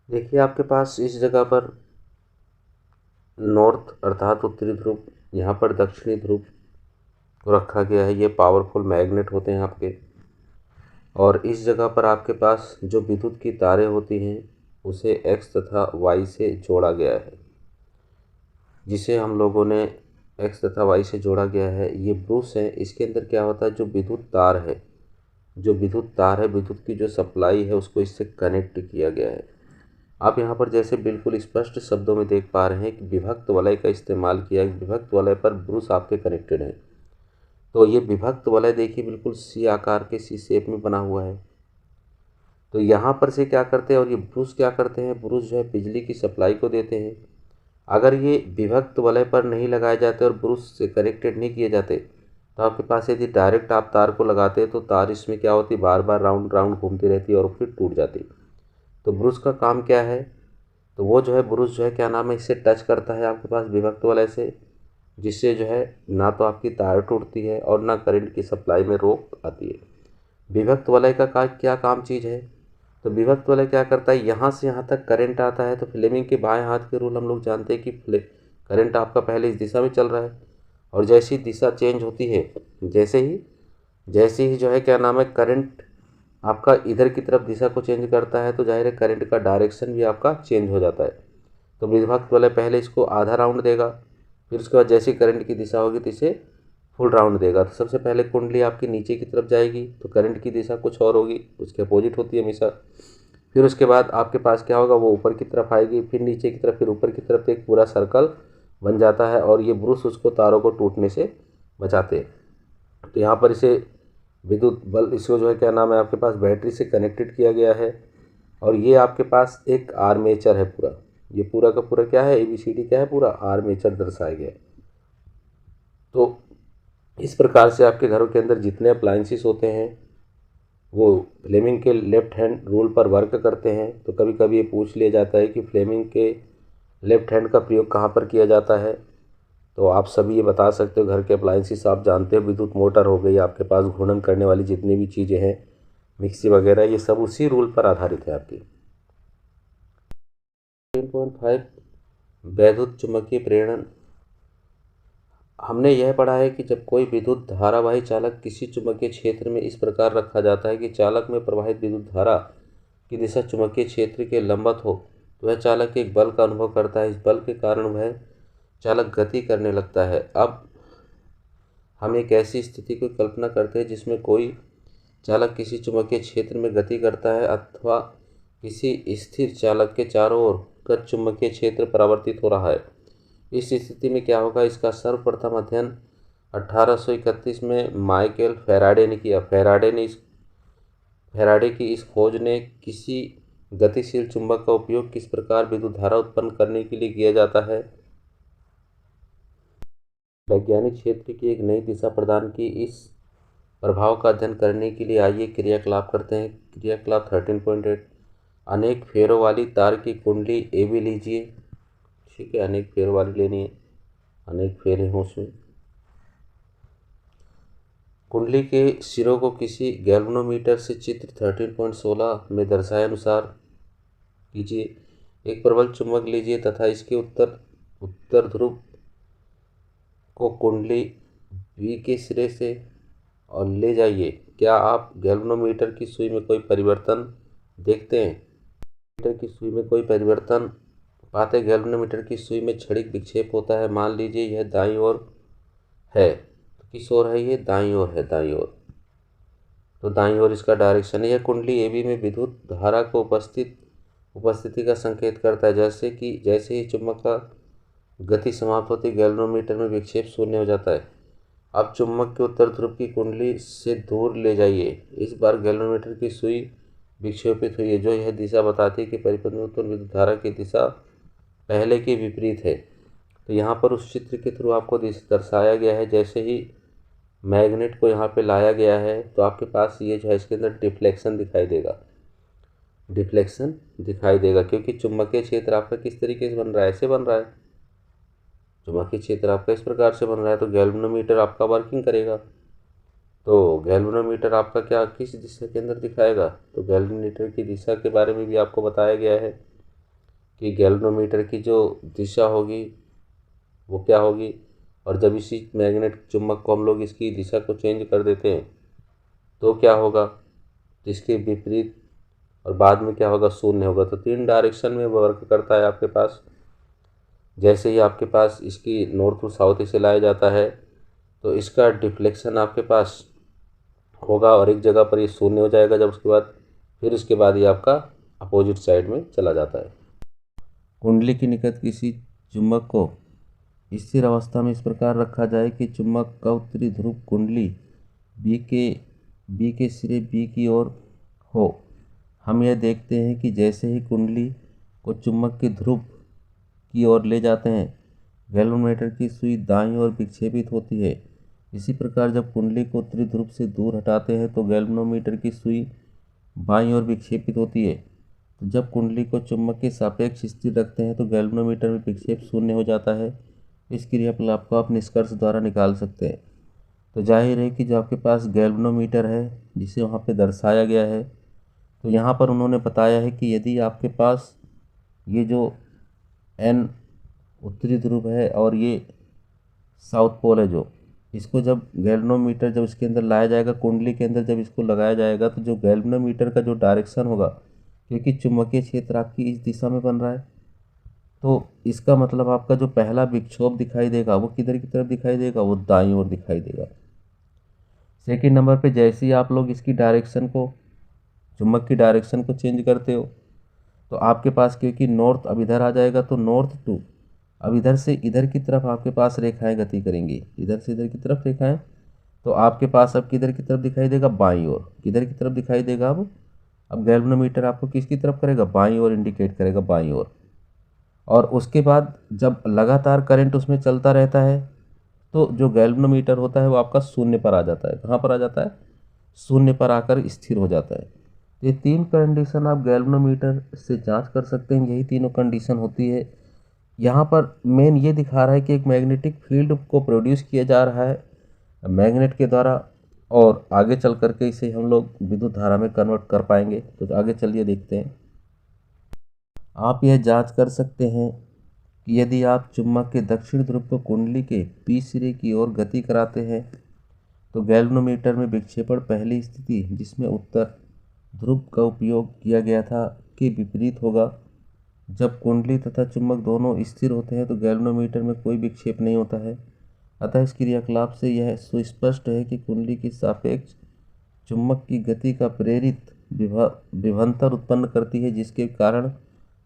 देखिए आपके पास इस जगह पर नॉर्थ अर्थात उत्तरी ध्रुव, यहाँ पर दक्षिणी ध्रुव को रखा गया है। ये पावरफुल मैग्नेट होते हैं आपके। और इस जगह पर आपके पास जो विद्युत की तारें होती हैं उसे X तथा Y से जोड़ा गया है, जिसे हम लोगों ने X तथा Y से जोड़ा गया है। ये ब्रुश है, इसके अंदर क्या होता है, जो विद्युत तार है, विद्युत की जो सप्लाई है उसको इससे कनेक्ट किया गया है। आप यहाँ पर जैसे बिल्कुल स्पष्ट शब्दों में देख पा रहे हैं कि विभक्त वलय का इस्तेमाल किया है। विभक्त वलय पर ब्रुश आपके कनेक्टेड है। तो ये विभक्त वलय देखिए बिल्कुल सी आकार के सी शेप में बना हुआ है। तो यहाँ पर से क्या करते हैं, और ये ब्रुश क्या करते हैं, ब्रुश जो है बिजली की सप्लाई को देते हैं। अगर ये विभक्त वलय पर नहीं लगाए जाते और ब्रुश से कनेक्टेड नहीं किए जाते तो आपके पास यदि डायरेक्ट आप तार को लगाते हैं तो तार इसमें क्या होती, बार बार राउंड राउंड घूमती रहती है और फिर टूट जाती। तो ब्रुश का काम क्या है, तो वो जो है ब्रुश जो है क्या नाम है, इससे टच करता है आपके पास विभक्त वलय से, जिससे जो है ना तो आपकी तार टूटती है और ना करंट की सप्लाई में रोक आती है। विभक्त वलय का क्या काम चीज़ है? तो विभक्त वलय क्या करता है, यहाँ से यहाँ तक करंट आता है तो फ्लेमिंग के बाएं हाथ के रूल हम लोग जानते हैं कि करंट आपका पहले इस दिशा में चल रहा है, और जैसी दिशा चेंज होती है, जैसे ही जो है क्या नाम है, करंट आपका इधर की तरफ दिशा को चेंज करता है तो जाहिर है करंट का डायरेक्शन भी आपका चेंज हो जाता है। तो विभक्त वलय पहले इसको आधा राउंड देगा, फिर उसके बाद जैसी करंट की दिशा होगी तो इसे फुल राउंड देगा। तो सबसे पहले कुंडली आपकी नीचे की तरफ जाएगी तो करंट की दिशा कुछ और होगी, उसके अपोजिट होती है हमेशा। फिर उसके बाद आपके पास क्या होगा, वो ऊपर की तरफ आएगी, फिर नीचे की तरफ, फिर ऊपर की तरफ, एक पूरा सर्कल बन जाता है और ये ब्रुश उसको तारों को टूटने से बचाते हैं। तो यहाँ पर इसे विद्युत बल, इसको जो है क्या नाम है, आपके पास बैटरी से कनेक्टेड किया गया है, और ये आपके पास एक आर्मेचर है पूरा। ये पूरा का पूरा क्या है, ABCD क्या है, पूरा आर्मेचर दर्शाया गया है। तो इस प्रकार से आपके घरों के अंदर जितने अप्लायंसेस होते हैं वो फ्लेमिंग के लेफ्ट हैंड रूल पर वर्क करते हैं। तो कभी कभी ये पूछ लिया जाता है कि फ्लेमिंग के लेफ्ट हैंड का प्रयोग कहाँ पर किया जाता है, तो आप सभी ये बता सकते हो। घर के अप्लायंसेस आप जानते हो, विद्युत मोटर हो गई, आपके पास घूर्णन करने वाली जितनी भी चीज़ें हैं, मिक्सी वगैरह, ये सब उसी रूल पर आधारित है आपकी। 3.5 वैद्युत चुम्बकीय प्रेरण। हमने यह पढ़ा है कि जब कोई विद्युत धारावाही चालक किसी चुंबकीय क्षेत्र में इस प्रकार रखा जाता है कि चालक में प्रवाहित विद्युत धारा की दिशा चुंबकीय क्षेत्र के लंबवत हो, तो वह चालक एक बल का अनुभव करता है। इस बल के कारण वह चालक गति करने लगता है। अब हम एक ऐसी स्थिति की कल्पना करते हैं जिसमें कोई चालक किसी चुंबकीय क्षेत्र में गति करता है अथवा किसी स्थिर चालक के चारों ओर चुंबकीय क्षेत्र परावर्तित हो रहा है। इस स्थिति में क्या होगा, इसका सर्वप्रथम अध्ययन 1831 में माइकल फैराडे ने किया। फैराडे की इस खोज ने किसी गतिशील चुंबक का उपयोग किस प्रकार विद्युत धारा उत्पन्न करने के लिए किया जाता है, वैज्ञानिक क्षेत्र की एक नई दिशा प्रदान की। इस प्रभाव का अध्ययन करने के लिए आइए क्रियाकलाप करते हैं। क्रियाकलाप 13.8, अनेक फेरों वाली तार की कुंडली AB लीजिए। ठीक है, अनेक फेरों वाली लेनी है, अनेक फेरे हों उसमें। कुंडली के सिरों को किसी गैल्वेनोमीटर से चित्र 13.16 में दर्शाए अनुसार कीजिए। एक प्रबल चुंबक लीजिए तथा इसके उत्तर ध्रुव को कुंडली B के सिरे से और ले जाइए। क्या आप गैल्वेनोमीटर की सुई में कोई परिवर्तन देखते हैं? गैल्वेनोमीटर की सुई में कोई परिवर्तन पाते? गैल्वेनोमीटर की सुई में क्षणिक विक्षेप होता है। मान लीजिए यह दाईं ओर है, तो किस ओर है, ये दाईं ओर है, दाईं ओर, तो दाईं ओर इसका डायरेक्शन है। यह कुंडली AB में विद्युत धारा को उपस्थिति का संकेत करता है। जैसे ही चुंबक का गति समाप्त होती है, गैल्वेनोमीटर में विक्षेप शून्य हो जाता है। अब चुंबक के उत्तर ध्रुव की कुंडली से दूर ले जाइए। इस बार गैल्वेनोमीटर की सुई विक्षेपित हुई है, जो यह दिशा बताती है कि परिपथ में उत्पन्न विद्युत धारा की दिशा पहले के विपरीत है। तो यहाँ पर उस चित्र के थ्रू आपको दर्शाया गया है। जैसे ही मैग्नेट को यहाँ पे लाया गया है तो आपके पास ये जो है इसके अंदर डिफ्लेक्शन दिखाई देगा, क्योंकि चुंबकीय क्षेत्र आपका किस तरीके से बन रहा है, ऐसे बन रहा है। चुंबकीय क्षेत्र आपका इस प्रकार से बन रहा है, तो गैल्वेनोमीटर आपका वर्किंग करेगा। तो गैल्वेनोमीटर आपका क्या किस दिशा के अंदर दिखाएगा, तो गैल्वेनोमीटर की दिशा के बारे में भी आपको बताया गया है कि गैल्वेनोमीटर की जो दिशा होगी वो क्या होगी। और जब इसी मैग्नेट चुंबक को हम लोग इसकी दिशा को चेंज कर देते हैं तो क्या होगा, इसके विपरीत, और बाद में क्या होगा, शून्य होगा। तो 3 डायरेक्शन में वर्क करता है आपके पास। जैसे ही आपके पास इसकी नॉर्थ टू साउथ इसे लाया जाता है तो इसका डिफ्लेक्शन आपके पास होगा और एक जगह पर ये शून्य हो जाएगा। जब फिर उसके बाद ये आपका अपोजिट साइड में चला जाता है। कुंडली के निकट किसी चुंबक को स्थिर अवस्था में इस प्रकार रखा जाए कि चुंबक का उत्तरी ध्रुव कुंडली बी के सिरे B की ओर हो। हम यह देखते हैं कि जैसे ही कुंडली को चुंबक के ध्रुव की ओर ले जाते हैं, गैल्वेनोमीटर की सुई दाईं ओर विक्षेपित होती है। इसी प्रकार जब कुंडली को उत्तरी ध्रुव से दूर हटाते हैं तो गैल्वेनोमीटर की सुई बाईं ओर विक्षेपित होती है। तो जब कुंडली को चुंबक के सापेक्ष स्थिर रखते हैं तो गैल्वेनोमीटर में विक्षेप शून्य हो जाता है। इस क्रियाकलाप को आप निष्कर्ष द्वारा निकाल सकते हैं। तो जाहिर है कि जो आपके पास गैल्वेनोमीटर है जिसे वहाँ पे दर्शाया गया है, तो यहाँ पर उन्होंने बताया है कि यदि आपके पास ये जो एन उत्तरी ध्रुव है और ये साउथ पोल है, जो इसको जब गैल्वेनोमीटर जब इसके अंदर लाया जाएगा, कुंडली के अंदर जब इसको लगाया जाएगा, तो जो गैल्वेनोमीटर का जो डायरेक्शन होगा, क्योंकि चुंबकीय क्षेत्र आपकी इस दिशा में बन रहा है, तो इसका मतलब आपका जो पहला विक्षोभ दिखाई देगा वो किधर की तरफ दिखाई देगा, वो दाईं ओर दिखाई देगा। सेकेंड नंबर पे जैसे ही आप लोग इसकी डायरेक्शन को, चुंबक की डायरेक्शन को चेंज करते हो, तो आपके पास क्योंकि नॉर्थ अब इधर आ जाएगा, तो नॉर्थ टू अब इधर से इधर की तरफ आपके पास रेखाएं गति करेंगी, इधर से इधर की तरफ रेखाएं, तो आपके पास अब किधर की तरफ दिखाई देगा, बाईं ओर। किधर की तरफ दिखाई देगा अब गैल्वेनोमीटर आपको किसकी तरफ करेगा, बाईं ओर इंडिकेट करेगा, बाईं ओर। और उसके बाद जब लगातार करंट उसमें चलता रहता है, तो जो गैल्वेनोमीटर होता है वो आपका शून्य पर आ जाता है। कहाँ पर आ जाता है, शून्य पर आकर स्थिर हो जाता है। ये तीन कंडीशन आप गैल्वेनोमीटर से जांच कर सकते हैं, यही तीनों कंडीशन होती है। यहाँ पर मेन ये दिखा रहा है कि एक मैग्नेटिक फील्ड को प्रोड्यूस किया जा रहा है मैग्नेट के द्वारा, और आगे चल करके इसे हम लोग विद्युत धारा में कन्वर्ट कर पाएंगे। तो आगे चलिए देखते हैं। आप यह जांच कर सकते हैं कि यदि आप चुंबक के दक्षिण ध्रुव को कुंडली के पी सिरे की ओर गति कराते हैं, तो गैल्वेनोमीटर में विक्षेपण पहली स्थिति जिसमें उत्तर ध्रुव का उपयोग किया गया था के विपरीत होगा। जब कुंडली तथा चुंबक दोनों स्थिर होते हैं तो गैल्वेनोमीटर में कोई विक्षेप नहीं होता है। अतः इस क्रियाकलाप से यह सुस्पष्ट है कि कुंडली की सापेक्ष चुंबक की गति का प्रेरित विभवांतर उत्पन्न करती है, जिसके कारण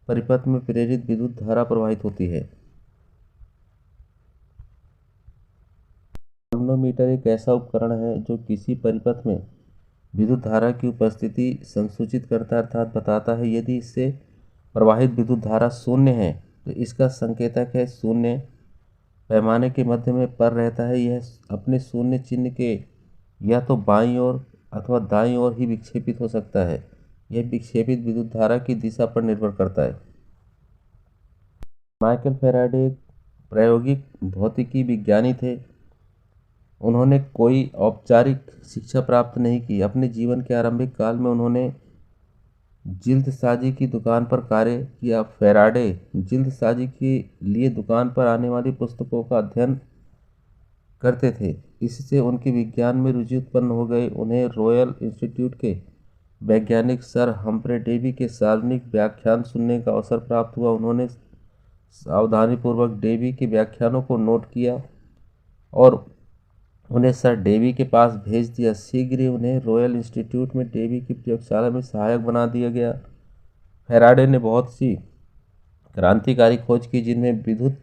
परिपथ में प्रेरित विद्युत धारा प्रवाहित होती है। गैल्वेनोमीटर एक ऐसा उपकरण है जो किसी परिपथ में विद्युत धारा की उपस्थिति संसूचित करता है, अर्थात बताता है। यदि इससे प्रवाहित विद्युत धारा शून्य है तो इसका संकेतक है शून्य, पैमाने के मध्य में पर रहता है। यह अपने शून्य चिन्ह के या तो बाईं ओर अथवा दाईं ओर ही विक्षेपित हो सकता है। यह विक्षेपित विद्युत धारा की दिशा पर निर्भर करता है। माइकल फैराडे एक प्रायोगिक भौतिकी विज्ञानी थे। उन्होंने कोई औपचारिक शिक्षा प्राप्त नहीं की। अपने जीवन के आरंभिक काल में उन्होंने जिल्दसाजी की दुकान पर कार्य किया। फैराडे जिल्दसाजी के लिए दुकान पर आने वाली पुस्तकों का अध्ययन करते थे। इससे उनकी विज्ञान में रुचि उत्पन्न हो गई। उन्हें रॉयल इंस्टीट्यूट के वैज्ञानिक सर हम्फ्रे डेवी के सार्वजनिक व्याख्यान सुनने का अवसर प्राप्त हुआ। उन्होंने सावधानीपूर्वक डेवी के व्याख्यानों को नोट किया और उन्हें सर डेवी के पास भेज दिया। शीघ्र ही उन्हें रॉयल इंस्टीट्यूट में डेवी की प्रयोगशाला में सहायक बना दिया गया। फैराडे ने बहुत सी क्रांतिकारी खोज की, जिनमें विद्युत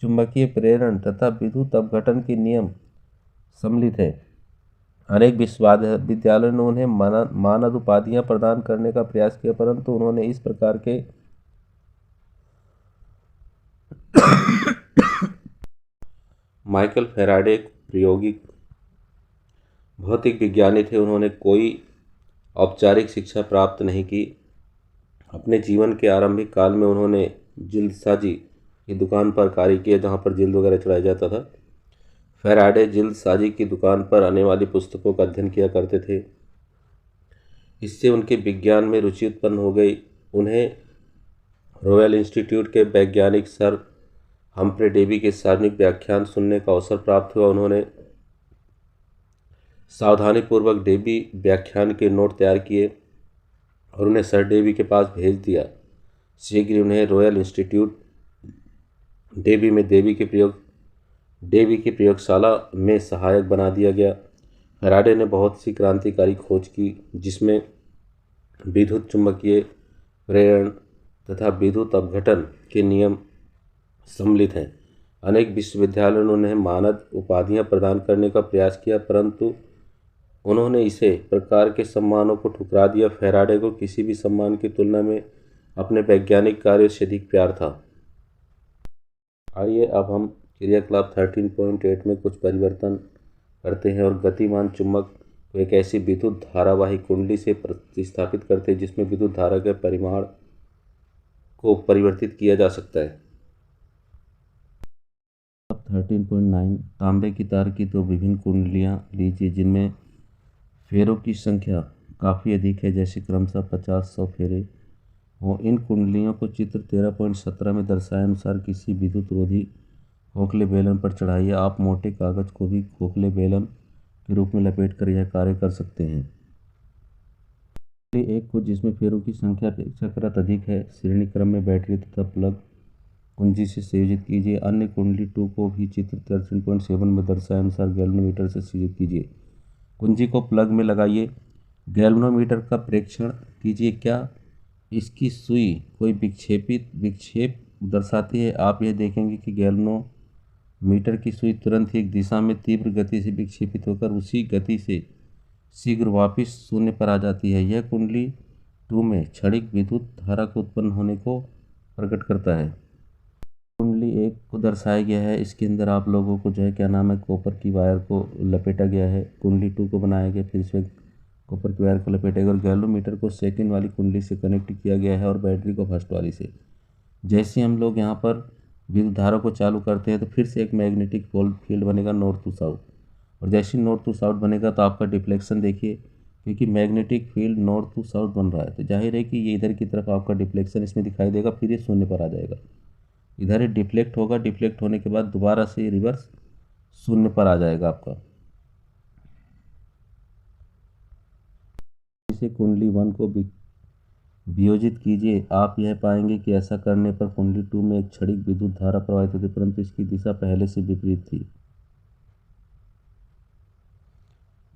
चुंबकीय प्रेरण तथा विद्युत अपघटन के नियम सम्मिलित हैं। अनेक विश्वविद्यालयों ने उन्हें मानद उपाधियां प्रदान करने का प्रयास किया, परंतु उन्होंने इस प्रकार के माइकल फैराडे एक प्रायोगिक भौतिक विज्ञानी थे। उन्होंने कोई औपचारिक शिक्षा प्राप्त नहीं की। अपने जीवन के आरंभिक काल में उन्होंने जिल्दसाजी की दुकान पर कार्य किया, जहाँ पर जिल्द वगैरह चढ़ाया जाता था। फैराडे जिल्दसाजी की दुकान पर आने वाली पुस्तकों का अध्ययन किया करते थे। इससे उनके विज्ञान में रुचि उत्पन्न हो गई। उन्हें रॉयल इंस्टीट्यूट के वैज्ञानिक सर हम्फ्रे डेवी के सार्वजनिक व्याख्यान सुनने का अवसर प्राप्त हुआ। उन्होंने सावधानीपूर्वक डेवी व्याख्यान के नोट तैयार किए और उन्हें सर डेवी के पास भेज दिया। शीघ्र उन्हें रॉयल इंस्टीट्यूट डेवी में डेवी की प्रयोगशाला में सहायक बना दिया गया। फैराडे ने बहुत सी क्रांतिकारी खोज की, जिसमें विद्युत चुंबकीय प्रेरण तथा विद्युत अपघटन के नियम सम्मिलित हैं। अनेक विश्वविद्यालयों ने उन्हें मानद उपाधियां प्रदान करने का प्रयास किया, परंतु उन्होंने इसे प्रकार के सम्मानों को ठुकरा दिया। फैराडे को किसी भी सम्मान की तुलना में अपने वैज्ञानिक कार्य से अधिक प्यार था। आइए अब हम क्रियाकलाप 13.8 में कुछ परिवर्तन करते हैं और गतिमान चुंबक को एक ऐसी विद्युत धारावाही कुंडली से प्रतिस्थापित करते हैं जिसमें विद्युत धारा के परिमाण को परिवर्तित किया जा सकता है। 13.9 तांबे की तार की दो विभिन्न कुंडलियाँ लीजिए जिनमें फेरों की संख्या काफ़ी अधिक है, जैसे क्रमशः 50-100 फेरे हो। इन कुंडलियों को चित्र 13.17 में दर्शाए अनुसार किसी विद्युत रोधी खोखले बेलन पर चढ़ाइए। आप मोटे कागज को भी खोखले बेलन के रूप में लपेटकर यह कार्य कर सकते हैं। कुंडली एक को, जिसमें फेरों की संख्या अपेक्षाकृत अधिक है, श्रेणी क्रम में बैटरी तथा प्लग कुंजी से संयोजित कीजिए। अन्य कुंडली 2 को भी चित्र 13.7 में दर्शाए अनुसार गैल्वेनोमीटर से संयोजित कीजिए। कुंजी को प्लग में लगाइए। गैल्वेनोमीटर का परीक्षण कीजिए, क्या इसकी सुई कोई विक्षेप दर्शाती है। आप यह देखेंगे कि गैल्वेनोमीटर की सुई तुरंत ही एक दिशा में तीव्र गति से विक्षेपित होकर उसी गति से शीघ्र वापस शून्य पर आ जाती है। यह कुंडली 2 में क्षणिक विद्युत धारा को उत्पन्न होने को प्रकट करता है। कुंडली 1 को दर्शाया गया है, इसके अंदर आप लोगों को जो है क्या नाम है, कॉपर की वायर को लपेटा गया है। कुंडली 2 को बनाया गया, फिर से कॉपर की वायर को लपेटा गया और गैल्वेनोमीटर को सेकंड वाली कुंडली से कनेक्ट किया गया है और बैटरी को फर्स्ट वाली से। जैसे हम लोग यहाँ पर विद्युत धारा को चालू करते हैं तो फिर से एक मैग्नेटिक फील्ड बनेगा नॉर्थ टू साउथ, और जैसे नॉर्थ टू साउथ बनेगा तो आपका डिफ्लेक्शन देखिए, क्योंकि magnetic field north to south बन रहा है तो जाहिर है कि ये इधर की तरफ आपका डिफ्लेक्शन इसमें दिखाई देगा, फिर ये शून्य पर आ जाएगा। इधर ही डिफ्लेक्ट होगा, डिफ्लेक्ट होने के बाद दोबारा से रिवर्स शून्य पर आ जाएगा आपका। इसे कुंडली 1 को वियोजित कीजिए। आप यह पाएंगे कि ऐसा करने पर कुंडली 2 में एक क्षणिक विद्युत धारा प्रवाहित होती, परंतु इसकी दिशा पहले से विपरीत थी।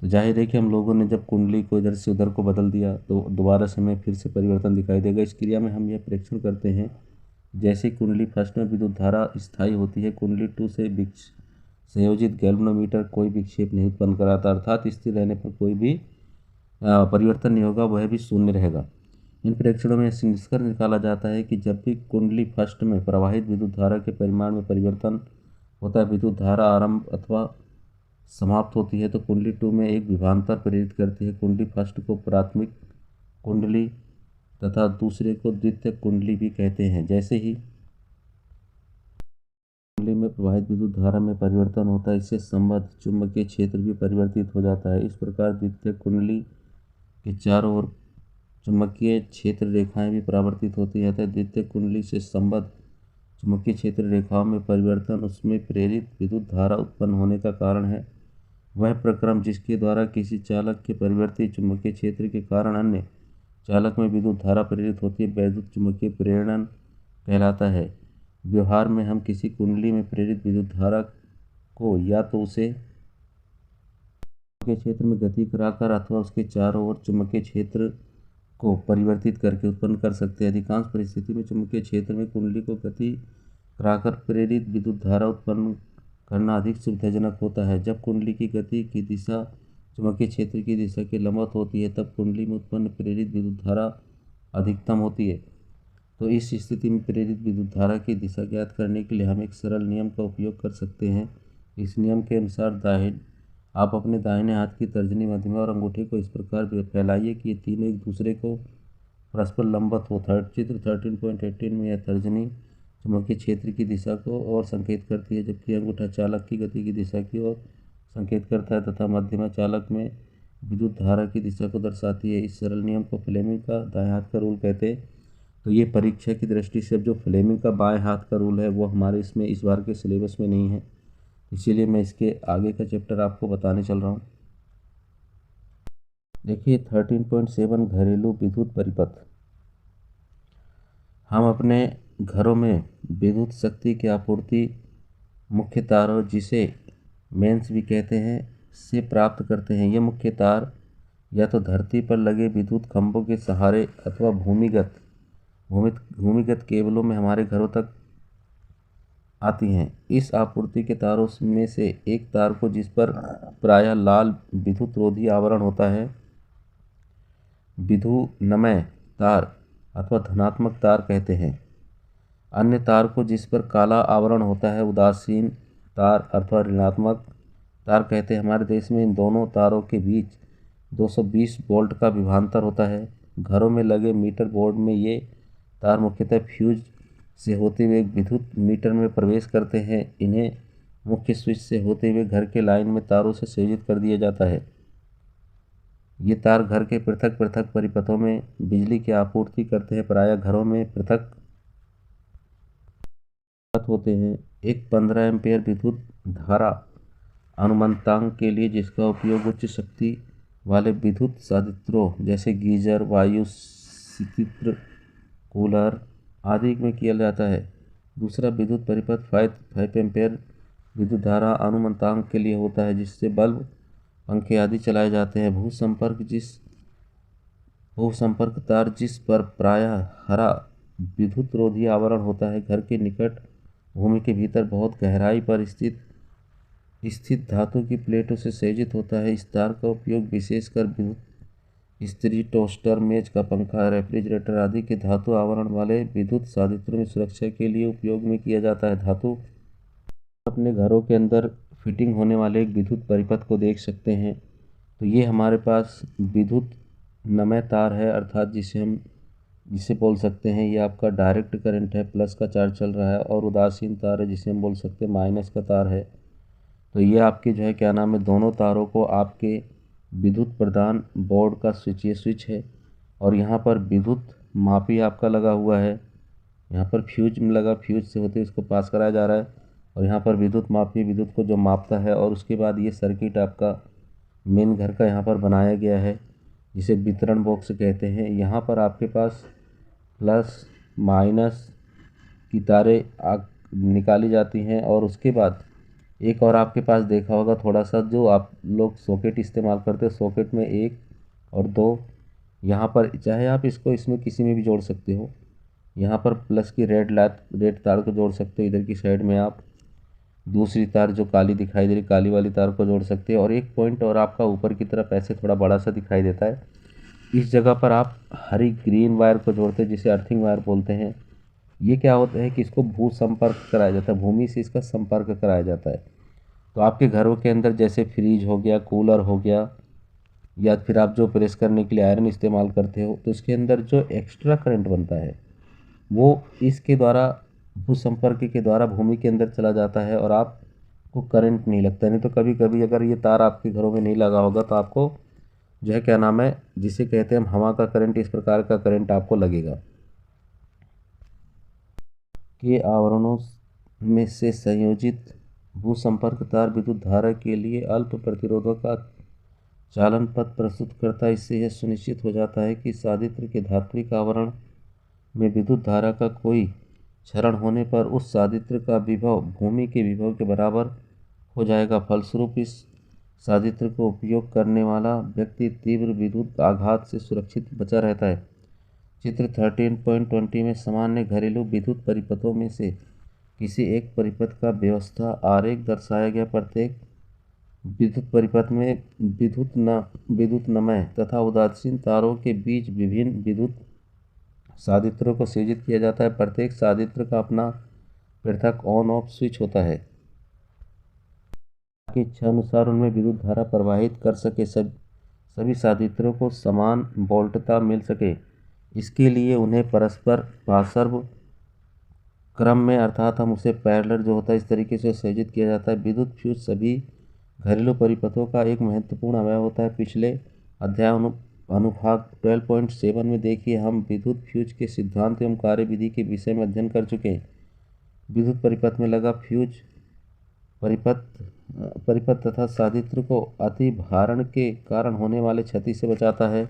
तो जाहिर है कि हम लोगों ने जब कुंडली को इधर से उधर को बदल दिया तो दोबारा से हमें फिर से परिवर्तन दिखाई देगा। इस क्रिया में हम यह परीक्षण करते हैं, जैसे कुंडली फर्स्ट में विद्युत धारा स्थायी होती है, कुंडली 2 से संयोजित गैल्वेनोमीटर कोई विक्षेप नहीं उत्पन्न कराता, अर्थात स्थिर रहने पर कोई भी परिवर्तन नहीं होगा, वह भी शून्य रहेगा। इन परीक्षणों में निष्कर्ष निकाला जाता है कि जब भी कुंडली फर्स्ट में प्रवाहित विद्युत धारा के परिमाण में परिवर्तन होता है, विद्युत धारा आरंभ अथवा समाप्त होती है, तो कुंडली 2 में एक विभवांतर प्रेरित करती है। कुंडली फर्स्ट को प्राथमिक कुंडली तथा दूसरे को द्वितीय कुंडली भी कहते हैं। जैसे ही कुंडली में प्रवाहित विद्युत धारा में परिवर्तन होता है, इससे संबद्ध चुंबकीय क्षेत्र भी परिवर्तित हो जाता है। इस प्रकार द्वितीय कुंडली के चारों ओर चुंबकीय क्षेत्र रेखाएं भी परावर्तित होती है। द्वितीय कुंडली से संबद्ध चुंबकीय क्षेत्र रेखाओं में परिवर्तन उसमें प्रेरित विद्युत धारा उत्पन्न होने का कारण है। वह प्रक्रम जिसके द्वारा किसी चालक के परिवर्तित चुंबकीय क्षेत्र के कारण अन्य चालक में विद्युत धारा प्रेरित होती है, वैद्युत चुंबकीय प्रेरण कहलाता है। व्यवहार में हम किसी कुंडली में प्रेरित विद्युत धारा को या तो उसे चुंबकीय क्षेत्र में गति कराकर अथवा उसके चारों ओर चुंबकीय क्षेत्र को परिवर्तित करके उत्पन्न कर सकते हैं। अधिकांश परिस्थिति में चुंबकीय क्षेत्र में कुंडली को गति कराकर प्रेरित विद्युत धारा उत्पन्न करना अधिक सुविधाजनक होता है। जब कुंडली की गति की दिशा चुंबकीय क्षेत्र की दिशा के लंबवत होती है, तब कुंडली में उत्पन्न प्रेरित विद्युत धारा अधिकतम होती है। तो इस स्थिति में प्रेरित विद्युत धारा की दिशा ज्ञात करने के लिए हम एक सरल नियम का उपयोग कर सकते हैं। इस नियम के अनुसार आप अपने दाहिने हाथ की तर्जनी, मध्यमा और अंगूठे को इस प्रकार फैलाइए कि ये तीनों एक दूसरे को परस्पर लंबवत हो। चित्र 13.18 में यह तर्जनी चुंबकीय क्षेत्र की दिशा को और संकेत करती है, जबकि अंगूठा चालक की गति की दिशा की ओर संकेत करता है तथा मध्यमा चालक में विद्युत धारा की दिशा को दर्शाती है। इस सरल नियम को फ्लेमिंग का दाएं हाथ का रूल कहते हैं। तो ये परीक्षा की दृष्टि से अब जो फ्लेमिंग का बाएं हाथ का रूल है वो हमारे इसमें इस बार के सिलेबस में नहीं है, इसीलिए मैं इसके आगे का चैप्टर आपको बताने चल रहा हूँ। देखिए 13.7 घरेलू विद्युत परिपथ। हम अपने घरों में विद्युत शक्ति की आपूर्ति मुख्य तारों, जिसे मेंस भी कहते हैं, से प्राप्त करते हैं। ये मुख्य तार या तो धरती पर लगे विद्युत खंभों के सहारे अथवा भूमिगत केबलों में हमारे घरों तक आती हैं। इस आपूर्ति के तारों में से एक तार को, जिस पर प्रायः लाल विद्युत रोधी आवरण होता है, विद्युन्मय तार अथवा धनात्मक तार कहते हैं। अन्य तार को, जिस पर काला आवरण होता है, उदासीन तार अथवा ऋणात्मक तार कहते हैं। हमारे देश में इन दोनों तारों के बीच 220 वोल्ट का विभवांतर होता है। घरों में लगे मीटर बोर्ड में ये तार मुख्यतः फ्यूज से होते हुए एक विद्युत मीटर में प्रवेश करते हैं। इन्हें मुख्य स्विच से होते हुए घर के लाइन में तारों से संयोजित कर दिया जाता है। ये तार घर के पृथक पृथक परिपथों में बिजली की आपूर्ति करते हैं। प्रायः घरों में पृथक होते हैं। एक 15 एम्पीयर विद्युत धारा अनुमंतांक के लिए, जिसका उपयोग उच्च शक्ति वाले विद्युत साधित्रों जैसे गीजर, वायु शीतत्र, कूलर आदि में किया जाता है। दूसरा विद्युत परिपथ 5 एम्पीयर विद्युत धारा अनुमंतांक के लिए होता है, जिससे बल्ब, पंखे आदि चलाए जाते हैं। भूसंपर्क तार, जिस पर प्रायः हरा विद्युत रोधी आवरण होता है, घर के निकट भूमि के भीतर बहुत गहराई पर स्थित धातु की प्लेटों से संयोजित होता है। इस तार का उपयोग विशेषकर विद्युत इस्त्री, टोस्टर, मेज का पंखा, रेफ्रिजरेटर आदि के धातु आवरण वाले विद्युत साधित्रों में सुरक्षा के लिए उपयोग में किया जाता है। धातु अपने घरों के अंदर फिटिंग होने वाले एक विद्युत परिपथ को देख सकते हैं। तो ये हमारे पास विद्युत नमय तार है, अर्थात जिसे बोल सकते हैं ये आपका डायरेक्ट करंट है, प्लस का चार्ज चल रहा है, और उदासीन तार है जिसे हम बोल सकते हैं माइनस का तार है। तो ये आपके जो है क्या नाम है, दोनों तारों को आपके विद्युत प्रदान बोर्ड का स्विच है। और यहाँ पर विद्युत मापी आपका लगा हुआ है। यहाँ पर फ्यूज में लगा, फ्यूज से होते उसको पास कराया जा रहा है। और यहाँ पर विद्युत मापी विद्युत को जो मापता है। और उसके बाद ये सर्किट आपका मेन घर का यहाँ पर बनाया गया है, जिसे वितरण बॉक्स कहते हैं। यहाँ पर आपके पास प्लस माइनस की तारें निकाली जाती हैं। और उसके बाद एक और आपके पास देखा होगा थोड़ा सा, जो आप लोग सॉकेट इस्तेमाल करते हैं, सॉकेट में 1 और 2 यहाँ पर, चाहे आप इसको इसमें किसी में भी जोड़ सकते हो। यहाँ पर प्लस की रेड तार को जोड़ सकते हो। इधर की साइड में आप दूसरी तार जो काली दिखाई दे रही, काली वाली तार को जोड़ सकते हैं। और एक पॉइंट और आपका ऊपर की तरफ ऐसे थोड़ा बड़ा सा दिखाई देता है, इस जगह पर आप हरी ग्रीन वायर को जोड़ते हैं, जिसे अर्थिंग वायर बोलते हैं। ये क्या होता है कि इसको भू संपर्क कराया जाता है, भूमि से इसका संपर्क कराया जाता है। तो आपके घरों के अंदर जैसे फ्रिज हो गया, कूलर हो गया, या फिर आप जो प्रेस करने के लिए आयरन इस्तेमाल करते हो, तो इसके अंदर जो एक्स्ट्रा करंट बनता है वो इसके द्वारा, भू संपर्क के द्वारा भूमि के अंदर चला जाता है और आपको करंट नहीं लगता। नहीं तो कभी कभी अगर ये तार आपके घरों में नहीं लगा होगा तो आपको जो है क्या नाम है, जिसे कहते हैं हम हवा का करंट, इस प्रकार का करंट आपको लगेगा। के आवरणों में से संयोजित भू संपर्क तार विद्युत धारा के लिए अल्प प्रतिरोधों का चालन पथ प्रस्तुत करता है। इससे यह सुनिश्चित हो जाता है कि साधित्र के धात्विक आवरण में विद्युत धारा का कोई क्षरण होने पर उस साधित्र का विभव भूमि के विभव के बराबर हो जाएगा। फलस्वरूप इस साधित्र को उपयोग करने वाला व्यक्ति तीव्र विद्युत आघात से सुरक्षित बचा रहता है। चित्र 13.20 में सामान्य घरेलू विद्युत परिपथों में से किसी एक परिपथ का व्यवस्था आरेख दर्शाया गया। प्रत्येक विद्युत परिपथ में विद्युत नमय तथा उदासीन तारों के बीच विभिन्न विद्युत साधित्रों को संयोजित किया जाता है। प्रत्येक साधित्र का अपना पृथक ऑन ऑफ स्विच होता है ताकि इच्छा अनुसार उनमें विद्युत धारा प्रवाहित कर सके, सभी साधित्रों को समान वोल्टता मिल सके। इसके लिए उन्हें परस्पर पार्श्व क्रम में, अर्थात हम उसे पैरेलल जो होता है, इस तरीके से संयोजित किया जाता है। विद्युत फ्यूज सभी घरेलू परिपथों का एक महत्वपूर्ण अवयव होता है। पिछले अध्याय अनुभाग 12.7 में देखिए, हम विद्युत फ्यूज के सिद्धांत एवं कार्यविधि के विषय में अध्ययन कर चुके हैं। विद्युत परिपथ में लगा फ्यूज परिपथ तथा साधित्र को अति भारण के कारण होने वाले क्षति से बचाता है।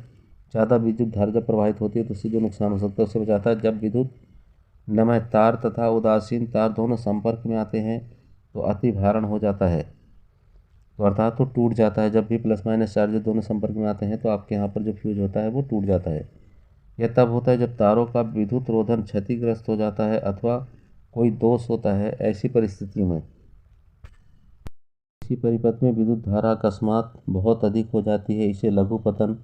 ज़्यादा विद्युत धारा जब प्रवाहित होती है तो उससे जो नुकसान हो सकता है उससे बचाता है। जब विद्युत नमय तार तथा उदासीन तार दोनों संपर्क में आते हैं तो अति भारण हो जाता है, तो अर्थात तो टूट जाता है। जब भी प्लस माइनस चार्ज दोनों संपर्क में आते हैं तो आपके यहाँ पर जो फ्यूज होता है वो टूट जाता है। यह तब होता है जब तारों का विद्युत रोधन क्षतिग्रस्त हो जाता है अथवा कोई दोष होता है। ऐसी परिस्थितियों में इसी परिपथ में विद्युत धारा अकस्मात बहुत अधिक हो जाती है, इसे लघु पतन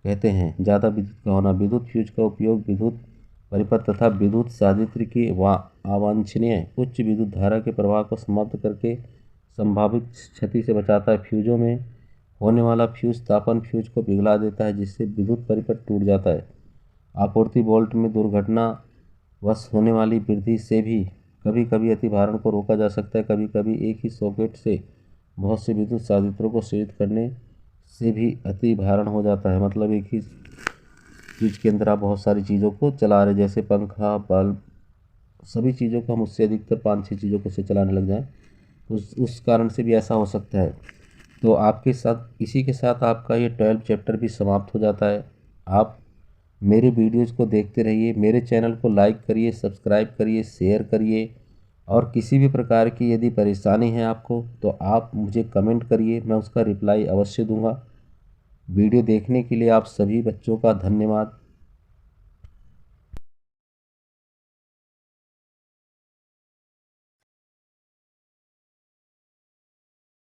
कहते हैं। ज़्यादा विद्युत का होना। विद्युत फ्यूज का उपयोग विद्युत परिपथ तथा विद्युत साधित्र की अवांछनीय उच्च विद्युत धारा के प्रवाह को समाप्त करके संभावित क्षति से बचाता है। फ्यूजों में होने वाला फ्यूज तापन फ्यूज को पिघला देता है, जिससे विद्युत परिपथ टूट जाता है। आपूर्ति वोल्ट में दुर्घटनावश होने वाली वृद्धि से भी कभी कभी अतिभारण को रोका जा सकता है। कभी कभी एक ही सॉकेट से बहुत से विद्युत साधित्रों को संयुक्त करने से भी अतिभारण हो जाता है। मतलब एक ही चीज़ के अंदर आप बहुत सारी चीज़ों को चला रहे, जैसे पंखा, बल्ब, सभी चीज़ों को हम उससे अधिकतर 5-6 चीज़ों को से चलाने लग जाएं, उस कारण से भी ऐसा हो सकता है। तो आपके साथ इसी के साथ आपका ये 12 चैप्टर भी समाप्त हो जाता है। आप मेरे वीडियोज़ को देखते रहिए, मेरे चैनल को लाइक करिए, सब्सक्राइब करिए, शेयर करिए, और किसी भी प्रकार की यदि परेशानी है आपको तो आप मुझे कमेंट करिए, मैं उसका रिप्लाई अवश्य दूंगा। वीडियो देखने के लिए आप सभी बच्चों का धन्यवाद।